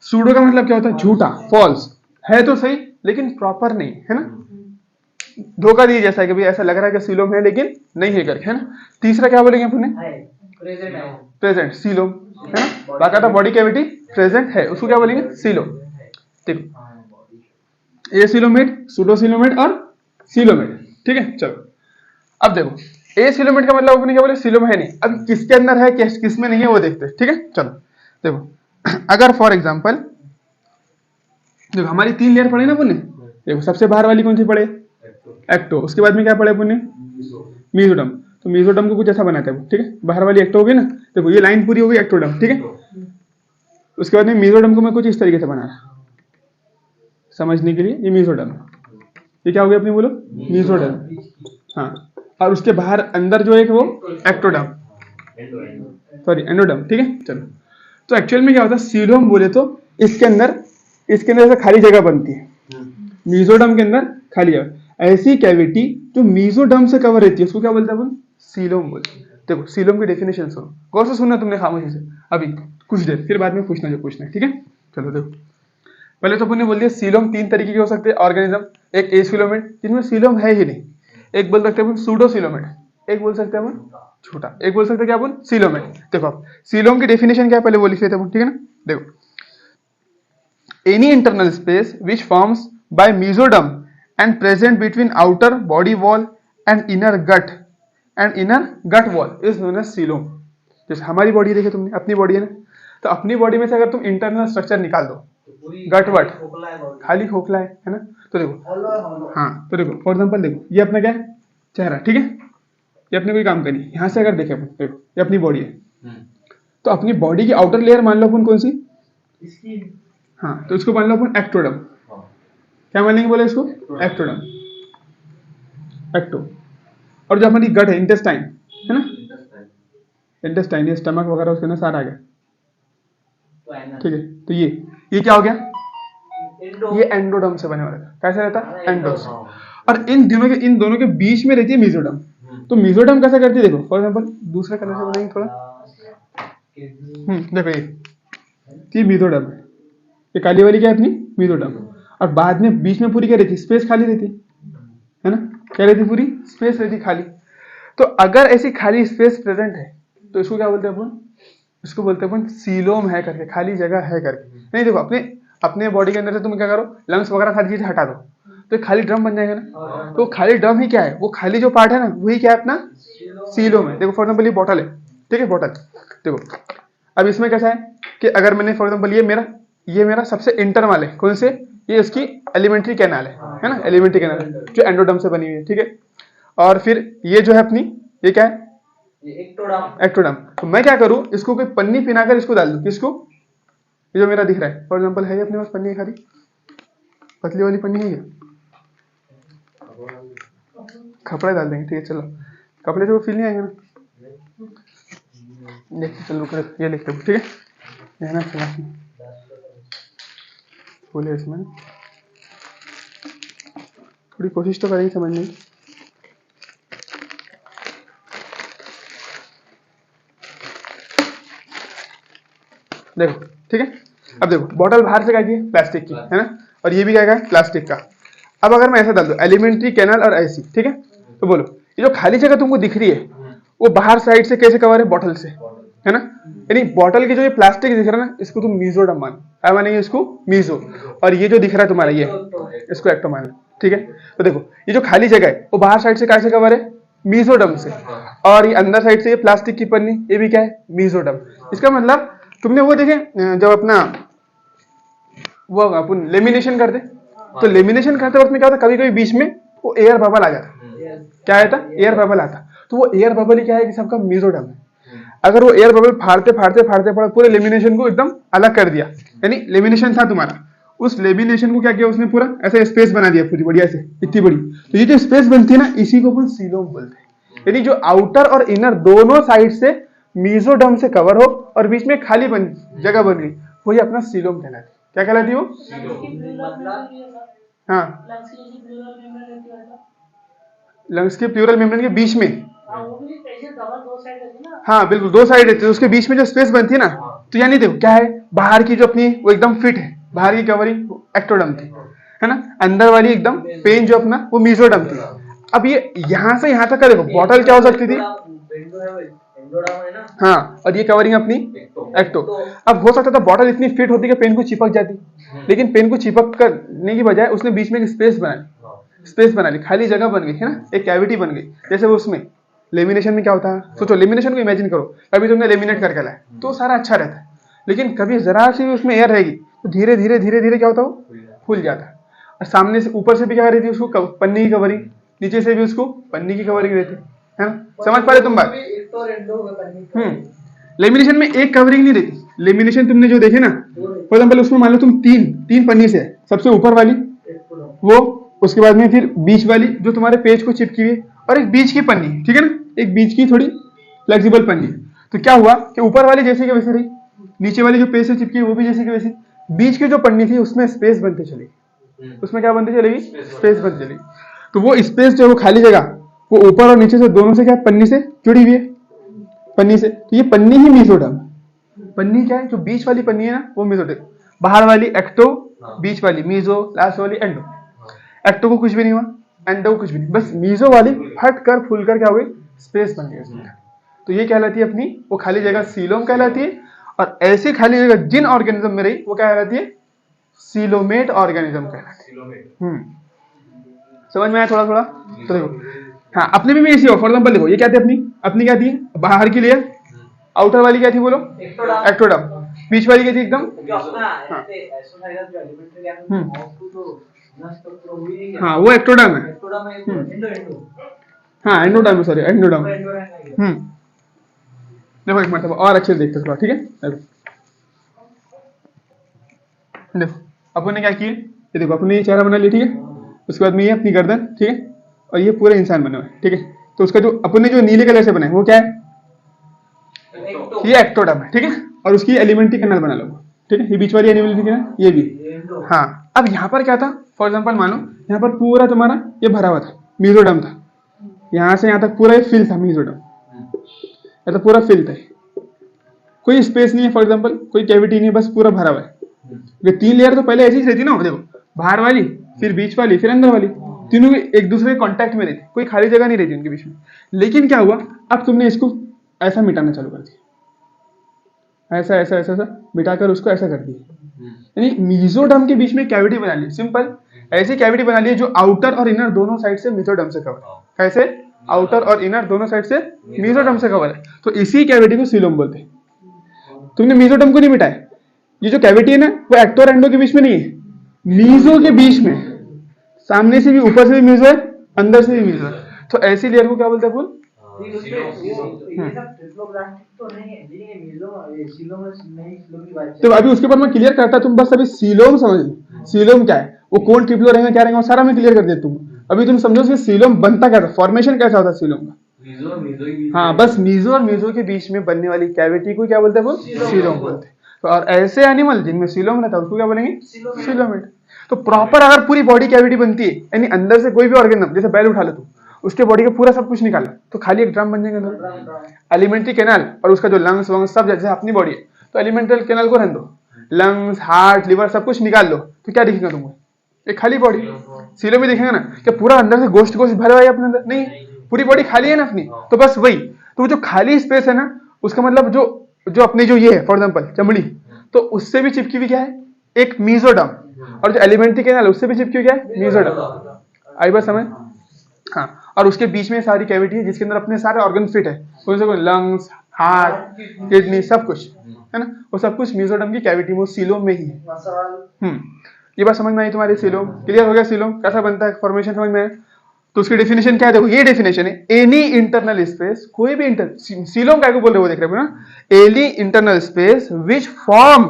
सूडो का मतलब क्या होता है, झूठा, फॉल्स, है तो सही लेकिन प्रॉपर नहीं, है ना। धोखा दिए जैसा है कि भाई ऐसा लग रहा है कि सीलोम है लेकिन नहीं है करके, है ना। तीसरा क्या बोलेंगे अपने, है प्रेजेंट है प्रेजेंट सीलोम, है ना। बाकायदा बॉडी कैविटी प्रेजेंट है, उसको क्या बोलेंगे, सीलोम। देखो ए सीलोमेट, सूडोसीलोमेट और सीलोमेट, ठीक है। चलो अब देखो ए सीलोमेट का मतलब अपने क्या बोले, सीलोम है नहीं। अब किसके अंदर है किस में नहीं है वो देखते हैं, ठीक है। चलो देखो अगर फॉर एग्जांपल देखो हमारी 3 लेयर पड़े ना अपने, देखो सबसे बाहर वाली कौन सी पड़े, एक्टो, उसके बाद में क्या पड़े अपने, मीजोडर्म। तो मीजोडर्म को कुछ ऐसा बनाते हैं, ठीक है। बाहर वाली एक्टो होगी ना, देखो ये लाइन पूरी होगी एक्टोडर्म, ठीक है। उसके बाद में मीजोडर्म को मैं कुछ इस तरीके से बना रहा समझने के लिए, ये मीजोडर्म, ये क्या हो गया अपनी बोलो, मीजोडर्म, हाँ। और उसके बाहर अंदर जो है वो एक्टोडर्म, सॉरी एंडोडर्म, ठीक है। चलो तो एक्चुअल में क्या होता है, सीलोम बोले तो इसके अंदर ऐसे खाली जगह बनती है, मीजोडर्म के अंदर खाली जगह, ऐसी कैविटी जो मीजोडर्म से कवर रहती है उसको क्या बोलते हैं अपन, सीलोम बोलते हैं। देखो सीलोम की डेफिनेशन सुनो, गौर से सुनना तुमने खामोशी से अभी कुछ देर, फिर बाद में पूछना जो पूछना है, ठीक है। चलो देखो पहले तो अपन ने बोल दिया सीलोम 3 तरीके के हो सकते हैं ऑर्गेनिज्म, एक एसिलोमेट जिनमें सीलोम है ही नहीं, एक बोल सकते हैं अपन सूडोसीलोमेट, एक बोल सकते हैं अपन छोटा, एक बोल सकते हैं क्या अपन सीलोमेट। देखो आप सीलोम की डेफिनेशन क्या है पहले वो लिख लेते हैं अपन, ठीक है ना। देखो any internal space which forms by mesoderm and present between outer body wall and inner gut wall is known as coelom। जैसे हमारी बॉडी देखी तुमने, अपनी बॉडी है ना, तो अपनी बॉडी में से अगर तुम इंटरनल स्ट्रक्चर निकाल दो, गट वट खाली खोखला है ना, तो देखो हाँ, तो देखो फॉर एग्जांपल देखो ये अपना क्या है, चेहरा, ठीक है। ये अपने कोई काम करी, यहाँ से अगर देखे अपन देखो ये अपनी बॉडी है, तो अपनी बॉडी की आउटर लेयर मान लो अपन कौन सी, हाँ, तो इसको मान लो अपन एक्टोडर्म, क्या मानेंगे बोले इसको, एक्टोडर्म, एक्टो। और जो हमारी गट है इंटेस्टाइन, है ना, इंटेस्टाइन ये स्टमक वगैरह उसके अंदर सारा आ गया, ठीक है। तो ये क्या हो गया, ये एंडोडर्म से बने वाला था, कैसे रहता है, एंडो से। और इन दोनों के बीच में रहती है मीजोडर्म। तो मीजोडर्म कैसा करती है, देखो फॉर एग्जांपल दूसरा कलर से बनाएंगे थोड़ा, देखो ये मीजोडर्म है, ये काली वाली क्या है अपनी मीजोडर्म, और बाद में बीच में पूरी क्या रहती है, स्पेस खाली रहती है ना, क्या रहती है, पूरी स्पेस रहती खाली। तो अगर ऐसी खाली स्पेस प्रेजेंट है तो इसको क्या बोलते हैं अपन, इसको बोलते हैं अपन सीलोम है करके, खाली जगह है करके। नहीं देखो अपने बॉडी के अंदर से तुम क्या करो, लंग्स वगैरह सारी चीजें हटा दो तो खाली ड्रम बन जाएगा ना। तो खाली ड्रम ही क्या है, वो खाली जो पार्ट है ना वही क्या है अपना सीलोम है। देखो फॉर एग्जाम्पल ये बॉटल है, ठीक है, बॉटल। देखो अब इसमें कैसा है कि अगर मैंने फॉर एग्जाम्पल ये मेरा सबसे इंटर वाले कौन से, ये इसकी एलिमेंट्री कैनाल है ना, एलिमेंट्री कैनाल जो एंडोडर्म से बनी हुई है, ठीक है। और फिर ये जो है अपनी, ये क्या है, एक्टोडर्म। तो मैं क्या करूं, इसको कोई पन्नी पिनाकर इसको डाल दूं, किसको, ये जो मेरा दिख रहा है फॉर एग्जाम्पल, है अपने पास पन्नी खाली पतली वाली पन्नी है, कपड़ा डाल देंगे, ठीक है। चलो कपड़े से वो फील नहीं आएगा ना, देखिए चलो ये लिखते ठीक है, ये ना चला बोले इसमें थोड़ी कोशिश तो करेंगे समझने की। देखो ठीक है, अब देखो बॉटल बाहर से क्या की है, प्लास्टिक की है ना, और ये भी क्या है, प्लास्टिक का। अब अगर मैं ऐसा डाल दूं एलिमेंट्री कैनाल और ऐसी, ठीक है, तो बोलो ये जो खाली जगह तुमको दिख रही है वो बाहर साइड से कैसे कवर है, बॉटल से, है ना। यानी बॉटल की जो ये प्लास्टिक दिख रहा है ना, इसको तुम मीजोडर्म मान, क्या मानेंगे इसको, मीजो। और ये जो दिख रहा है तुम्हारा ये, इसको एक्टो मान, ठीक है। तो देखो ये जो खाली जगह है वो बाहर साइड से कैसे कवर है, मीजोडर्म से, और ये अंदर साइड से ये प्लास्टिक की पन्नी, ये भी क्या है, मीजोडर्म। इसका मतलब तुमने वो देखे जब अपना वो अपन लेमिनेशन करते, तो लेमिनेशन करते वक्त में क्या होता, कभी कभी बीच में वो एयर बबल आ जाता, क्या आता, एयर बबल आता। तो वो एयर बबल ही क्या है कि सबका मीजोडर्म है। अगर वो एयर बबल फाड़ते फाड़ते फाड़ते पूरे लेमिनेशन को एकदम अलग कर दिया, यानी लेमिनेशन था तुम्हारा, उस लेमिनेशन को क्या किया उसने, पूरा ऐसा स्पेस बना दिया पूरी बढ़िया से, इतनी बड़ी। तो ये जो स्पेस बनती है ना, इसी को अपन सीलोम बोलते हैं। यानी जो आउटर और इनर दोनों साइड से मीजोडर्म से कवर हो और बीच में खाली जगह बन गई, वही अपना सीलोम कहलाती है। क्या कहलाती है वो, हाँ, लंग्स के प्लूरल मेम्ब्रेन के बीच में, हाँ बिल्कुल दो साइड रहती है, उसके बीच में जो स्पेस बनती है ना, तो यानी देखो क्या है, बाहर की जो अपनी वो एकदम फिट है, बाहर की कवरिंग एक्टोडर्म थी, है ना, अंदर वाली एकदम पेन जो अपना वो मेसोडर्म थी। अब ये यहाँ से यहाँ तक का देखो बॉटल क्या हो सकती थी, हाँ, और ये कवरिंग अपनी एक्टो। अब हो सकता था बॉटल इतनी फिट होती कि पेन को चिपक जाती, लेकिन पेन को चिपक करने की बजाय उसने बीच में एक स्पेस बना ली, खाली जगह बन गई, है ना, एक कैविटी बन गई। जैसे वो उसमें लेमिनेशन में क्या होता है, सोचो लेमिनेशन को इमेजिन करो, कभी तुमने लेमिनेट करके लाया तो सारा अच्छा रहता है, लेकिन कभी जरा सी भी उसमें एयर रहेगी तो धीरे धीरे धीरे धीरे क्या होता है, वो फूल जाता है। और सामने से ऊपर से भी क्या रहती है उसको पन्नी की कवरिंग, नीचे से भी उसको पन्नी की कवरिंग रहती है ना, समझ पा रहे तुम बात। लेमिनेशन में एक कवरिंग नहीं रहती, लेमिनेशन तुमने जो देखे ना, फॉर एग्जाम्पल उसमें मान लो तुम तीन पन्नी से है, सबसे ऊपर वाली वो, उसके बाद में फिर बीच वाली जो तुम्हारे पेज को चिपकी हुई, और एक बीच की पन्नी, ठीक है ना, एक बीच की थोड़ी फ्लेक्सिबल पन्नी। तो क्या हुआ कि ऊपर वाली जैसे की वैसे रही, नीचे वाली जो पेज से चिपकी वो भी जैसे की वैसी, बीच की जो पन्नी थी उसमें स्पेस बनती चलेगी, उसमें क्या बनती चलेगी, स्पेस बनती चलेगी। तो वो स्पेस जो वो खाली जगह वो ऊपर और नीचे से दोनों से क्या पन्नी से जुड़ी हुई है, पन्नी से। तो ये पन्नी ही मेसोडर्म, पन्नी क्या है, जो बीच वाली पन्नी है ना वो मेसोडर्म, बाहर वाली एक्टो, बीच वाली मीजो, लास्ट वाली एंडो। एक्टो को कुछ भी नहीं हुआ, एंडो को कुछ भी नहीं, बस मीजो वाली फट कर फूल कर क्या हो गई, स्पेस बन गई उसमें। तो ये कहलाती है अपनी वो खाली जगह सीलोम कहलाती है, और ऐसी खाली जगह जिन ऑर्गेनिज्म में रही वो क्या कहलाती है, सीलोमेट ऑर्गेनिज्म कहलाती है। समझ में आया थोड़ा थोड़ा। तो देखो हाँ, अपने भी ऐसी हो, फॉर एग्जाम्पल देखो ये क्या थी अपनी क्या थी, बाहर की लेयर, आउटर वाली क्या थी बोलो, एक्टोडर्म, बीच वाली क्या थी एकदम, हाँ वो एक्टोडर्म है, हाँ एंडोडर्म, सॉरी एंडोडर्म। देखो एक मतलब और अच्छे से देखते थोड़ा, ठीक है। देखो अपन ने क्या किया, ये देखो अपने ये चेहरा बना लिया, ठीक है, उसके बाद में ये अपनी गर्दन, ठीक है, और ये पूरा इंसान बना हुआ है, ठीक है। तो उसका जो अपन ने जो नीले कलर से बनाया वो क्या है, ये एक्टोडर्म है, ठीक है, और उसकी एलिमेंट्री कैनाल बना लो, ठीक है, ये बीच वाली एलिमेंट्री कैनाल ये भी, हाँ। अब यहाँ पर क्या था, फॉर एग्जांपल मानो यहाँ पर पूरा तुम्हारा ये भरा हुआ था, मेसोडर्म था, यहाँ से यहाँ तक पूरा ये फिल था मेसोडर्म, या तो पूरा फिल था, कोई स्पेस नहीं है, फॉर एग्जांपल कोई कैविटी नहीं है, बस पूरा भरा हुआ है। ये तीन लेयर तो पहले ऐसी रहती ना, देखो बाहर वाली, फिर बीच वाली, फिर अंदर वाली, तीनों एक दूसरे के कांटेक्ट में रहती, कोई खाली जगह नहीं रहती उनके बीच में। लेकिन क्या हुआ, अब तुमने इसको ऐसा मिटाना चालू कर दिया, ऐसा ऐसा ऐसा ऐसा मिटाकर उसको ऐसा कर दिया, यानी मेसोडर्म के बीच में कैविटी बना ली, सिंपल ऐसी कैविटी बना ली जो आउटर और इनर दोनों साइड से मेसोडर्म से कवर है। कैसे, आउटर और इनर दोनों साइड से मेसोडर्म से कवर है, तो इसी कैविटी को सीलोम बोलते हैं। तुमने मेसोडर्म को नहीं मिटाया, ये जो कैविटी है ना वो एक्टो और एंडो के बीच में नहीं है, मीजो के बीच में, सामने से भी ऊपर से भी मीजो है, अंदर से भी मीजो है, तो ऐसी लेयर को क्या बोलते हैं बोल, तो अभी उसके ऊपर मैं क्लियर करता, तुम बस अभी सीलोम समझ लो, सीलोम क्या है, वो कौन ट्रिप्लो रहेगा क्या रहेगा वो सारा मैं क्लियर कर देता हूँ। अभी तुम समझो कि सीलोम बनता क्या था, फॉर्मेशन कैसा होता है सीलोम का, हाँ बस मीजो और मीजो के बीच में बनने वाली कैविटी को क्या बोलते हैं बोल, सीलोम बोलते हैं। तो और ऐसे एनिमल जिनमें सीलोम रहता है उसको क्या बोलेंगे, सीलोमेट। तो प्रॉपर अगर पूरी बॉडी कैविटी बनती है, यानी अंदर से कोई भी ऑर्गेनिज्म, जैसे बैल उठा लो तुम, उसके बॉडी का पूरा सब कुछ निकाला तो खाली एक ड्रम बन जाएगा अंदर, एलिमेंट्री कैनाल और उसका जो लंग्स वंग्स सब, जैसे अपनी बॉडी है तो एलिमेंट्री कैनाल को रहने दो, लंग्स हार्ट लिवर सब कुछ निकाल लो तो क्या दिखेगा तुमको, एक खाली बॉडी। सीलोम में देखेंगे ना कि पूरा अंदर से गोश्त भरा हुआ है अपने अंदर, नहीं, पूरी बॉडी खाली है ना अपनी, तो बस वही, तो जो खाली स्पेस है ना उसका मतलब जो अपनी जो ये है फॉर एग्जांपल चमड़ी, तो उससे भी चिपकी हुई क्या है, एक मेसोडर्म, और जो एलिमेंट्री कैनाल उससे भी चिपकी हुई क्या है, मेसोडर्म। आई बात समझ, हाँ। और उसके बीच में सारी कैविटी है जिसके अंदर अपने सारे ऑर्गन फिट है, लंग्स हार्ट किडनी सब कुछ है ना, वो सब कुछ मेसोडर्म की कैविटी में सीलोम में ही है। ये बात समझ में आई तुम्हारी, सीलोम क्लियर हो गया, सीलोम कैसा बनता है, फॉर्मेशन समझ में आया। तो उसकी डेफिनेशन क्या है, देखो ये डेफिनेशन है, एनी इंटरनल स्पेस, कोई भी सीलोम क्या को बोल रहे हो देख रहे हो ना, any internal space which form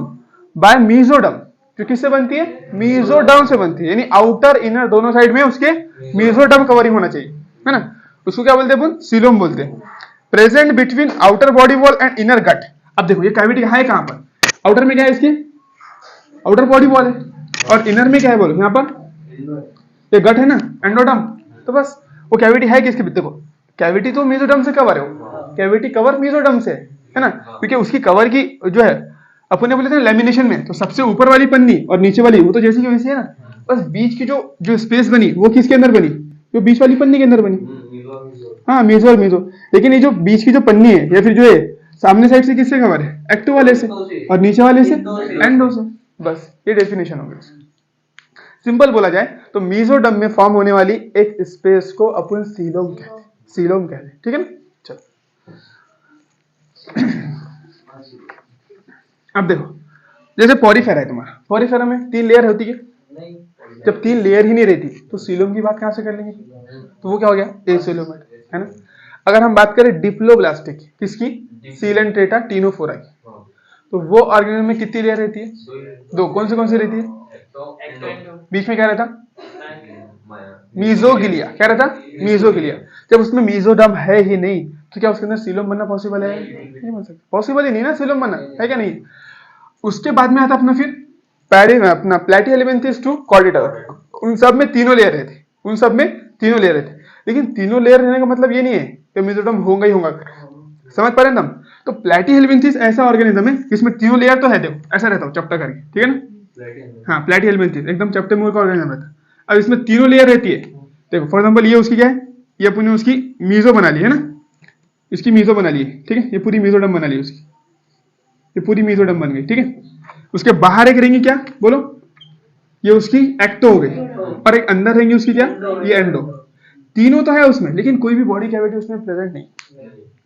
by mesoderm, जो किससे बनती है, मेसोडर्म से बनती है, यानी आउटर इनर दोनों साइड में उसके मेसोडर्म कवरिंग होना चाहिए, है ना, उसको क्या बोलते हैं, सीलोम बोलते हैं। Present between outer body wall and inner gut. अब देखो ये कैविटी है कहां पर, आउटर में क्या है, इसकी आउटर बॉडी वॉल है, और इनर में क्या है बोलो, यहाँ पर ये गट है ना, एंडोडर्म। तो बस वो कैविटी है किसके, देखो कैविटी तो मेसोडर्म से कवर है, कैविटी कवर मेसोडर्म से है ना, क्योंकि उसकी कवर की जो है अपन ने बोले थे लेमिनेशन में, तो सबसे ऊपर वाली पन्नी और नीचे वाली वो तो जैसी की वैसी है ना, बस बीच की जो जो स्पेस बनी वो किसके अंदर बनी, जो बीच वाली पन्नी के अंदर बनी। हाँ मीजो और मीजो, लेकिन ये जो बीच की जो पन्नी है या फिर जो है सामने साइड से किससे कवर है, एक्टो वाले से, और नीचे वाले से एंडो से। बस ये डेफिनेशन हो गई। सिंपल बोला जाए तो मीजोडर्म में फॉर्म होने वाली एक स्पेस को अपन सीलोम कहते हैं, सीलोम कहते हैं, ठीक है ना। चलो अब देखो, जैसे पॉरीफेरा है तुम्हारा, पॉरीफेरा में 3 लेयर होती है, जब 3 लेयर ही नहीं रहती तो सीलोम की बात कहां से कर लेंगे, तो वो क्या हो गया, एसीलोमेट, है ना। अगर हम बात करें डिप्लोब्लास्टिक किसकी, सीलेंट्रेटा टीनोफोरा की, तो वो ऑर्गेनिज्म में कितनी लेयर रहती है, 2। कौन सी रहती है, बीच में क्या रहता, मीजोगिलिया, क्या रहता, मीजोगिलिया। जब उसमें मीजोडर्म है ही नहीं तो क्या उसके अंदर सीलोम बनना पॉसिबल है, नहीं बन सकता, पॉसिबल ही नहीं ना सीलोम बनना, है क्या नहीं। उसके बाद में आता अपना फिर अपना प्लैटिहेल्मिन्थेस टू कॉर्डेटा, उन सब में 3 लेयर रहते, उन सब में 3 लेयर रहते, लेकिन 3 लेयर रहने का मतलब ये नहीं है कि मीजोडर्म होगा ही होगा, समझ पा रहे हैं हम। तो प्लैटिहेल्मिन्थेस ऐसा ऑर्गेनिज्म है जिसमें 3 लेयर तो है, देखो ऐसा रहता हूँ चपटा करके, ठीक है ना। हाँ प्लैटिहेल्मिन्थेस एकदम चपटे मुंह का ऑर्गेनिज्म रहता है। अब इसमें 3 लेयर रहती है, देखो फॉर एग्जांपल ये उसकी क्या है, ये अपने उसकी मीजो बना ली है ना, इसकी मीजो बना ली है, ठीक है, ये पूरी मीजोडर्म बना ली उसकी, ये पूरी मीजोडर्म बन गई, ठीक है। उसके बाहर एक रहेंगी क्या, बोलो, ये उसकी एक्टो हो गई, और एक अंदर रहेंगी उसकी क्या, ये एंडो। तीनों तो है उसमें, लेकिन कोई भी बॉडी कैविटी उसमें प्रेजेंट नहीं,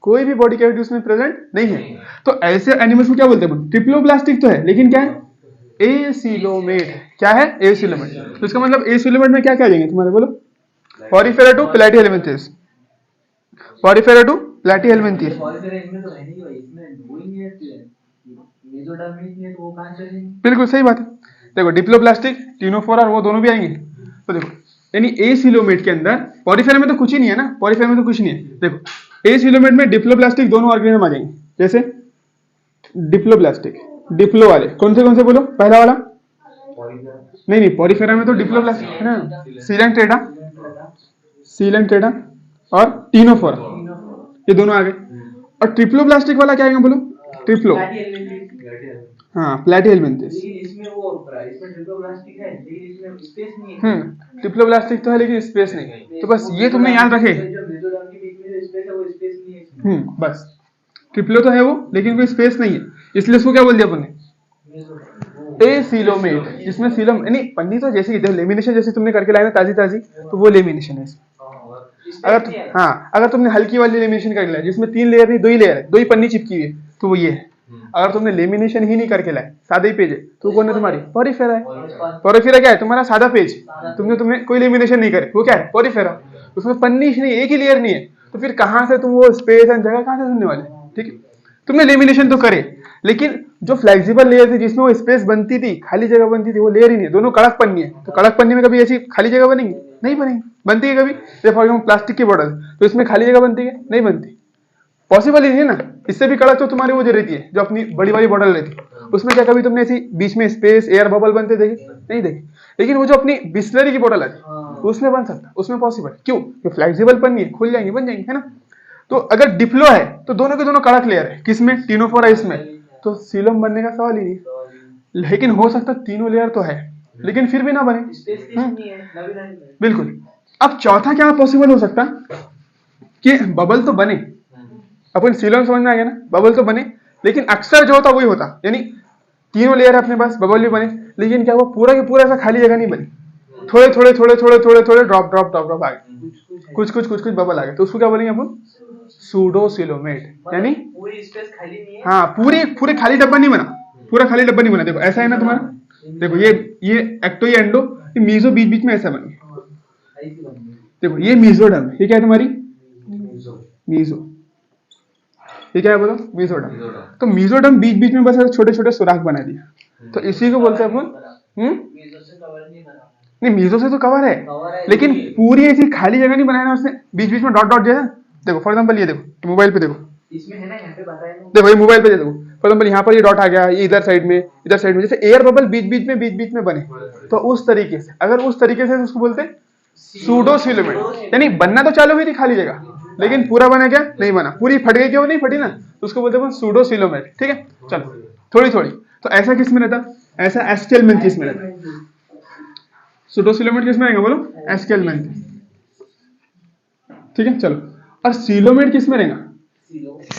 कोई भी बॉडी कैविटी उसमें प्रेजेंट नहीं है। तो ऐसे एनिमल्स को क्या बोलते हैं, ट्रिप्लोब्लास्टिक तो है लेकिन क्या है, एसीलोमेट, क्या है, एसीलोमेट। तो इसका मतलब एसीलोमेट में क्या क्या आ जाएंगे तुम्हारे, बोलो, पॉरीफेरा टू प्लैटिहेल्मिन्थेस, पॉरीफेरा टू प्लैटिहेल्मिन्थेस। बिल्कुल सही बात है। देखो डिप्लोब्लास्टिक, टीनोफोरा और वो दोनों भी आएंगे। तो देखो यानी एसीलोमेट के अंदर, पॉरीफेरा में तो कुछ ही नहीं है ना, पॉरीफेरा में तो कुछ नहीं है। देखो एसीलोमेट में डिप्लोब्लास्टिक दोनों ऑर्गेनिज्म आ जाएंगे, जैसे डिप्लोब्लास्टिक, डिप्लो वाले कौन से बोलो, पहला वाला, नहीं पॉरीफेरा में तो डिप्लोब्लास्टिक है ना, सीलेंट्रेटा, सीलेंट्रेटा और टीनोफोरा, ये दोनों आ गए। और ट्रिप्लोब्लास्टिक वाला क्या आएगा, बोलो, ट्रिप्लो, हाँ प्लैटिहेल्मिन्थेस। इसमें वो इसमें ट्रिप्लोब्लास्टिक है लेकिन इसमें स्पेस नहीं है। ट्रिप्लोब्लास्टिक तो है लेकिन स्पेस नहीं, तो बस ये तुमने याद रखे। जो मीजोडर्म के बीच में जो स्पेस है वो स्पेस नहीं है। बस ट्रिप्लो तो है वो लेकिन कोई स्पेस नहीं है, इसलिए उसको क्या बोल दिया अपन ने, एसीलोमेट, जिसमें सीलम यानी पन्नी तो जैसे कि लेमिनेशन जैसे तुमने करके लाया ना ताजी, तो वो लेमिनेशन है। अगर तुमने हल्की वाली लेमिनेशन करके लाया जिसमें 3 लेयर नहीं 2 ही लेयर है, 2 ही पन्नी चिपकी हुई है, तो वो ये है। अगर तुमने लेमिनेशन ही नहीं करके लाए, सादा ही पेज है, तो कौन है तुम्हारी, पॉरीफेरा है। पॉरीफेरा क्या है, तुम्हारा सादा पेज, तुमने कोई लेमिनेशन नहीं करे, वो क्या है, पॉरीफेरा। उसमें पन्नी नहीं, एक ही लेयर नहीं है, तो फिर कहां से तुम वो स्पेस एंड जगह कहां से ढूंढने वाले, ठीक है। तुमने लेमिनेशन तो करे, लेकिन जो फ्लेक्सिबल लेयर थी जिसमें वो स्पेस बनती थी, खाली जगह बनती थी, वो लेयर ही नहीं है, दोनों कड़क पन्नी है। तो कड़क पन्नी में कभी ऐसी खाली जगह बनेंगी, नहीं बनेगी, बनती है कभी, जैसे फॉर एग्जाम्पल प्लास्टिक की बोतल, तो इसमें खाली जगह बनती है, नहीं बनती, पॉसिबल ही नहीं है ना। इससे भी कड़क तो तुम्हारी वो जो रहती है, जो अपनी बड़ी वाली बॉटल रहती है, उसमें क्या कभी तुमने ऐसी बीच में स्पेस एयर बबल बनते देखे, नहीं देखे। लेकिन वो जो अपनी बिस्लरी की बोतल है उसमें बन सकता, उसमें पॉसिबल, क्यों, फ्लेक्सिबल पन्नी है, खुल जाएंगे, बन जाएंगे, है ना। तो अगर डिप्लो है तो दोनों के दोनों कड़क लेयर है, किसमें, टीनोफोरा इसमें, तो सीलम बनने का सवाल ही नहीं। लेकिन हो सकता 3 लेयर तो है लेकिन फिर भी ना बने, बिल्कुल। अब चौथा क्या पॉसिबल हो सकता कि बबल तो बने, अपन सीलम समझ में आ गया ना, बबल तो बने, लेकिन अक्सर जो होता वही होता, यानी 3 लेयर है अपने पास, बबल भी बने, लेकिन क्या वो पूरा की पूरा ऐसा खाली जगह नहीं बनी, थोड़े थोड़े ड्रॉप आ गए, कुछ बबल आ गए, तो उसको क्या बोलेंगे अपन, सूडोसीलोमेट, यानी पूरी स्पेस खाली नहीं है। हाँ पूरे खाली डब्बा नहीं बना, पूरा खाली डब्बा नहीं बना। देखो ऐसा है ना तुम्हारा, देखो ये एक्टो, ये एंडो, ये मीजो बीच में ऐसा बन गया। देखो ये मीजोडर्म, ये क्या है तुम्हारी, मीजो, ये क्या है बोलो, मीजोडर्म। तो मीजोडर्म बीच में बस छोटे सुराख बना दिया, तो इसी को बोलते हैं अपन, नहीं मीजो से तो कवर है लेकिन पूरी ऐसी खाली जगह नहीं बनाया ना उसने, बीच में डॉट जैसा। देखो फॉर एग्जांपल ये देखो मोबाइल पे, देखो इसमें है ना, यहाँ पे बताया ना, देखो ये मोबाइल पे देखो फॉर एग्जांपल यहाँ पर ये डॉट आ गया, ये इधर साइड में जैसे एयर बबल बीच में बने, तो उस तरीके से, अगर उस तरीके से उसको बोलते हैं सूडोसीलोमेट, यानी बनना तो चालू हुई थी खाली जगह, लेकिन पूरा बना क्या, नहीं बना, पूरी फट गई, क्यों नहीं फटी ना, तो उसको बोलते हैं सूडोसीलोमेट, ठीक है। चलो थोड़ी तो ऐसा किस में रहता, ऐसा एस्टेलमेंथिस में रहता। सूडोसिलोमेट किस में रहेगा बोलो? एसक्यूएल में। ठीक है चलो, और सीलोमेट किस में रहेगा?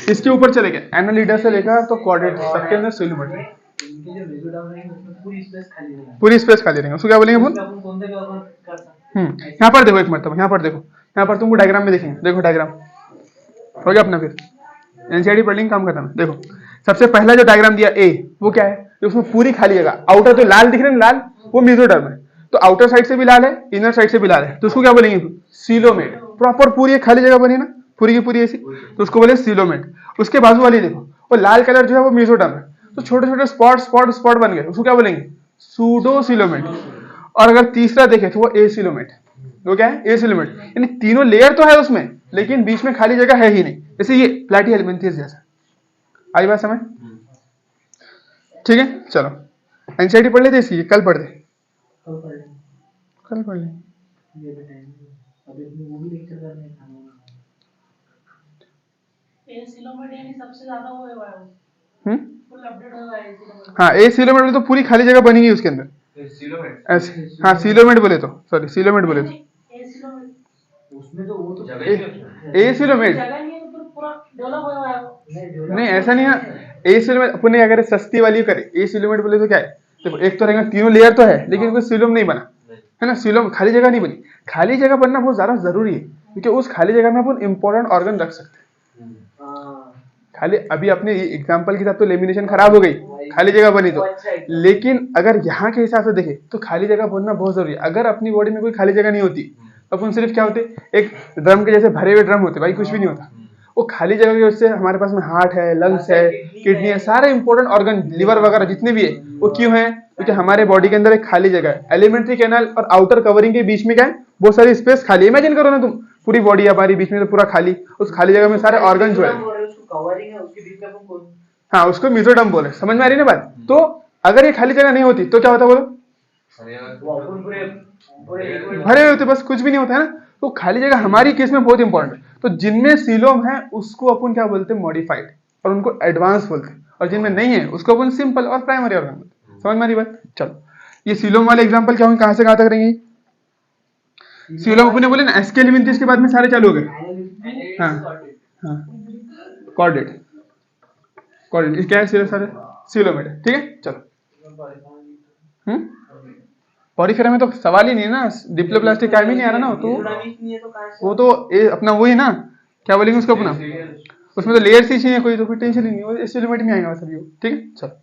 इसके ऊपर चलेगा, एनालिडा से लेकर तो क्वाड्रेट सबके अंदर सीलोमेट। इनके जो मेसोडर्म रहेंगे उसमें पूरी स्पेस खाली रहेगी। पूरी स्पेस खाली रहेगा, उसको क्या बोलेंगे बोल? अपन कौन से व्यवहार कर सकते हैं? यहाँ पर देखो एक मरतबा, यहाँ पर देखो, यहाँ पर तुमको डायग्राम में देखेंगे, देखो डायग्राम हो गया अपना, फिर एनसीईआरटी पढ़ लेंगे, काम खत्म है। देखो सबसे पहला जो डायग्राम दिया ए, वो क्या है? उसमें पूरी खाली जगह, आउटर तो लाल दिख रहे हैं, लाल वो मेसोडर्म है, तो आउटर साइड से भी लाल है, इनर साइड से भी लाल है, तो उसको क्या बोलेंगे? सीलोमेट। प्रॉपर पूरी एक खाली जगह बनी ना, पूरी की पूरी ऐसी, तो उसको बोले सीलोमेट। उसके बाजू वाली देखो, वो लाल कलर जो है वो मेसोडर्म है, तो छोटे छोटे स्पॉट स्पॉट स्पॉट बन गए, उसको क्या बोलेंगे? सूडोसिलोमेट। और अगर तीसरा देखे तो वो एसिलोमेट। वो क्या है? एसिलोमेट। यानी तीनों लेयर तो है उसमें, लेकिन बीच में खाली जगह है ही नहीं, जैसे ये प्लैटीहेल्मिन्थेस जैसा। आई बात समझ? ठीक है चलो, एनसीईआरटी पढ़ लेते इसकी, कल पढ़ दे, कल पढ़ लेंगे। कल पढ़ लेंगे। ये भी टाइम नहीं है। अभी अपनी वो भी लेक्चर करने हैं खाने में। एसिलोमेट यानी सबसे ज्यादा वो है वाला, फुल अपडेट होगा एसिलोमेट। हाँ एसिलोमेट में तो पूरी खाली जगह बनेगी उसके अंदर, ऐसे। हाँ सीलोमेट बोले तो, सॉरी सीलोमेट बोले तो, एसिलोमेट उसमें तो वो तो एसिलोमेट जगह नहीं है तो फिर पूरा डेवलप होगा है। नहीं, ऐसा नहीं है। एसिलोमेट अपन ने अगर सस्ती वाली करे, एसिलोमेट बोले तो क्या है? देखो एक तो रहेगा, तीनों लेयर तो है, लेकिन कोई सीलोम नहीं बना है ना, सीलोम खाली जगह नहीं बनी। खाली जगह बनना बहुत ज्यादा जरूरी है, क्योंकि उस खाली जगह में अपन इंपॉर्टेंट ऑर्गन रख सकते हैं। खाली अभी अपने एग्जाम्पल के साथ तो लेमिनेशन खराब हो गई, खाली जगह बनी तो, लेकिन अगर यहाँ के हिसाब से देखे तो खाली जगह बनना बहुत जरूरी है। अगर अपनी बॉडी में कोई खाली जगह नहीं होती, अपन सिर्फ क्या होते, एक ड्रम के जैसे भरे हुए ड्रम होते, भाई कुछ भी नहीं होता। वो खाली जगह की वजह से हमारे पास में हार्ट है, लंग्स है, किडनी है, सारे इंपॉर्टेंट ऑर्गन, लिवर वगैरह जितने भी है, वो क्यों है? क्योंकि हमारे बॉडी के अंदर एक खाली जगह है। एलिमेंट्री कैनाल और आउटर कवरिंग के बीच में क्या है? बहुत सारी स्पेस खाली। इमेजिन करो ना तुम, पूरी बॉडी हमारी बीच में तो पूरा खाली, उस खाली जगह में सारे ऑर्गन जो है, कवरिंग है, उसके बीच में अपन कौन? हाँ उसको मेसोडर्म बोले। समझ में आ रही है ना बात? तो अगर ये खाली जगह नहीं होती तो क्या होता बोलो? वो अपन पूरे भरे हुए होते, बस कुछ भी नहीं होता है ना। तो खाली जगह हमारी केस में बहुत इंपॉर्टेंट है। तो जिनमें सीलोम है उसको अपन क्या बोलते हैं? मॉडिफाइड, और उनको एडवांस बोलते हैं। और जिनमें नहीं है उसको अपन सिंपल और प्राइमरी ऑर्गन बोलते हैं। समझ में आ रही बात? चलो ये सीलोम वाले एग्जांपल क्या होंगे, कहां से कहां तक रहेंगे? सीलोम अपन ने बोले ना, एस्केलिमिंथिस के बाद में सारे चालू हो गए। हाँ हाँ कॉर्डेट, कॉर्डेट क्या है? सारे सीलोमेट है। ठीक है चलो। पॉरीफेरा में तो सवाल ही नहीं है ना, डिप्लोप्लास्टिक काम ही नहीं आ रहा ना, तो वो तो अपना वही ना, क्या बोलेंगे उसको अपना, उसमें तो लेयर्स ही चाहिए कोई, तो कोई टेंशन ही नहीं, वो एसिलोमेट में आएगा सभी। ठीक है चलो।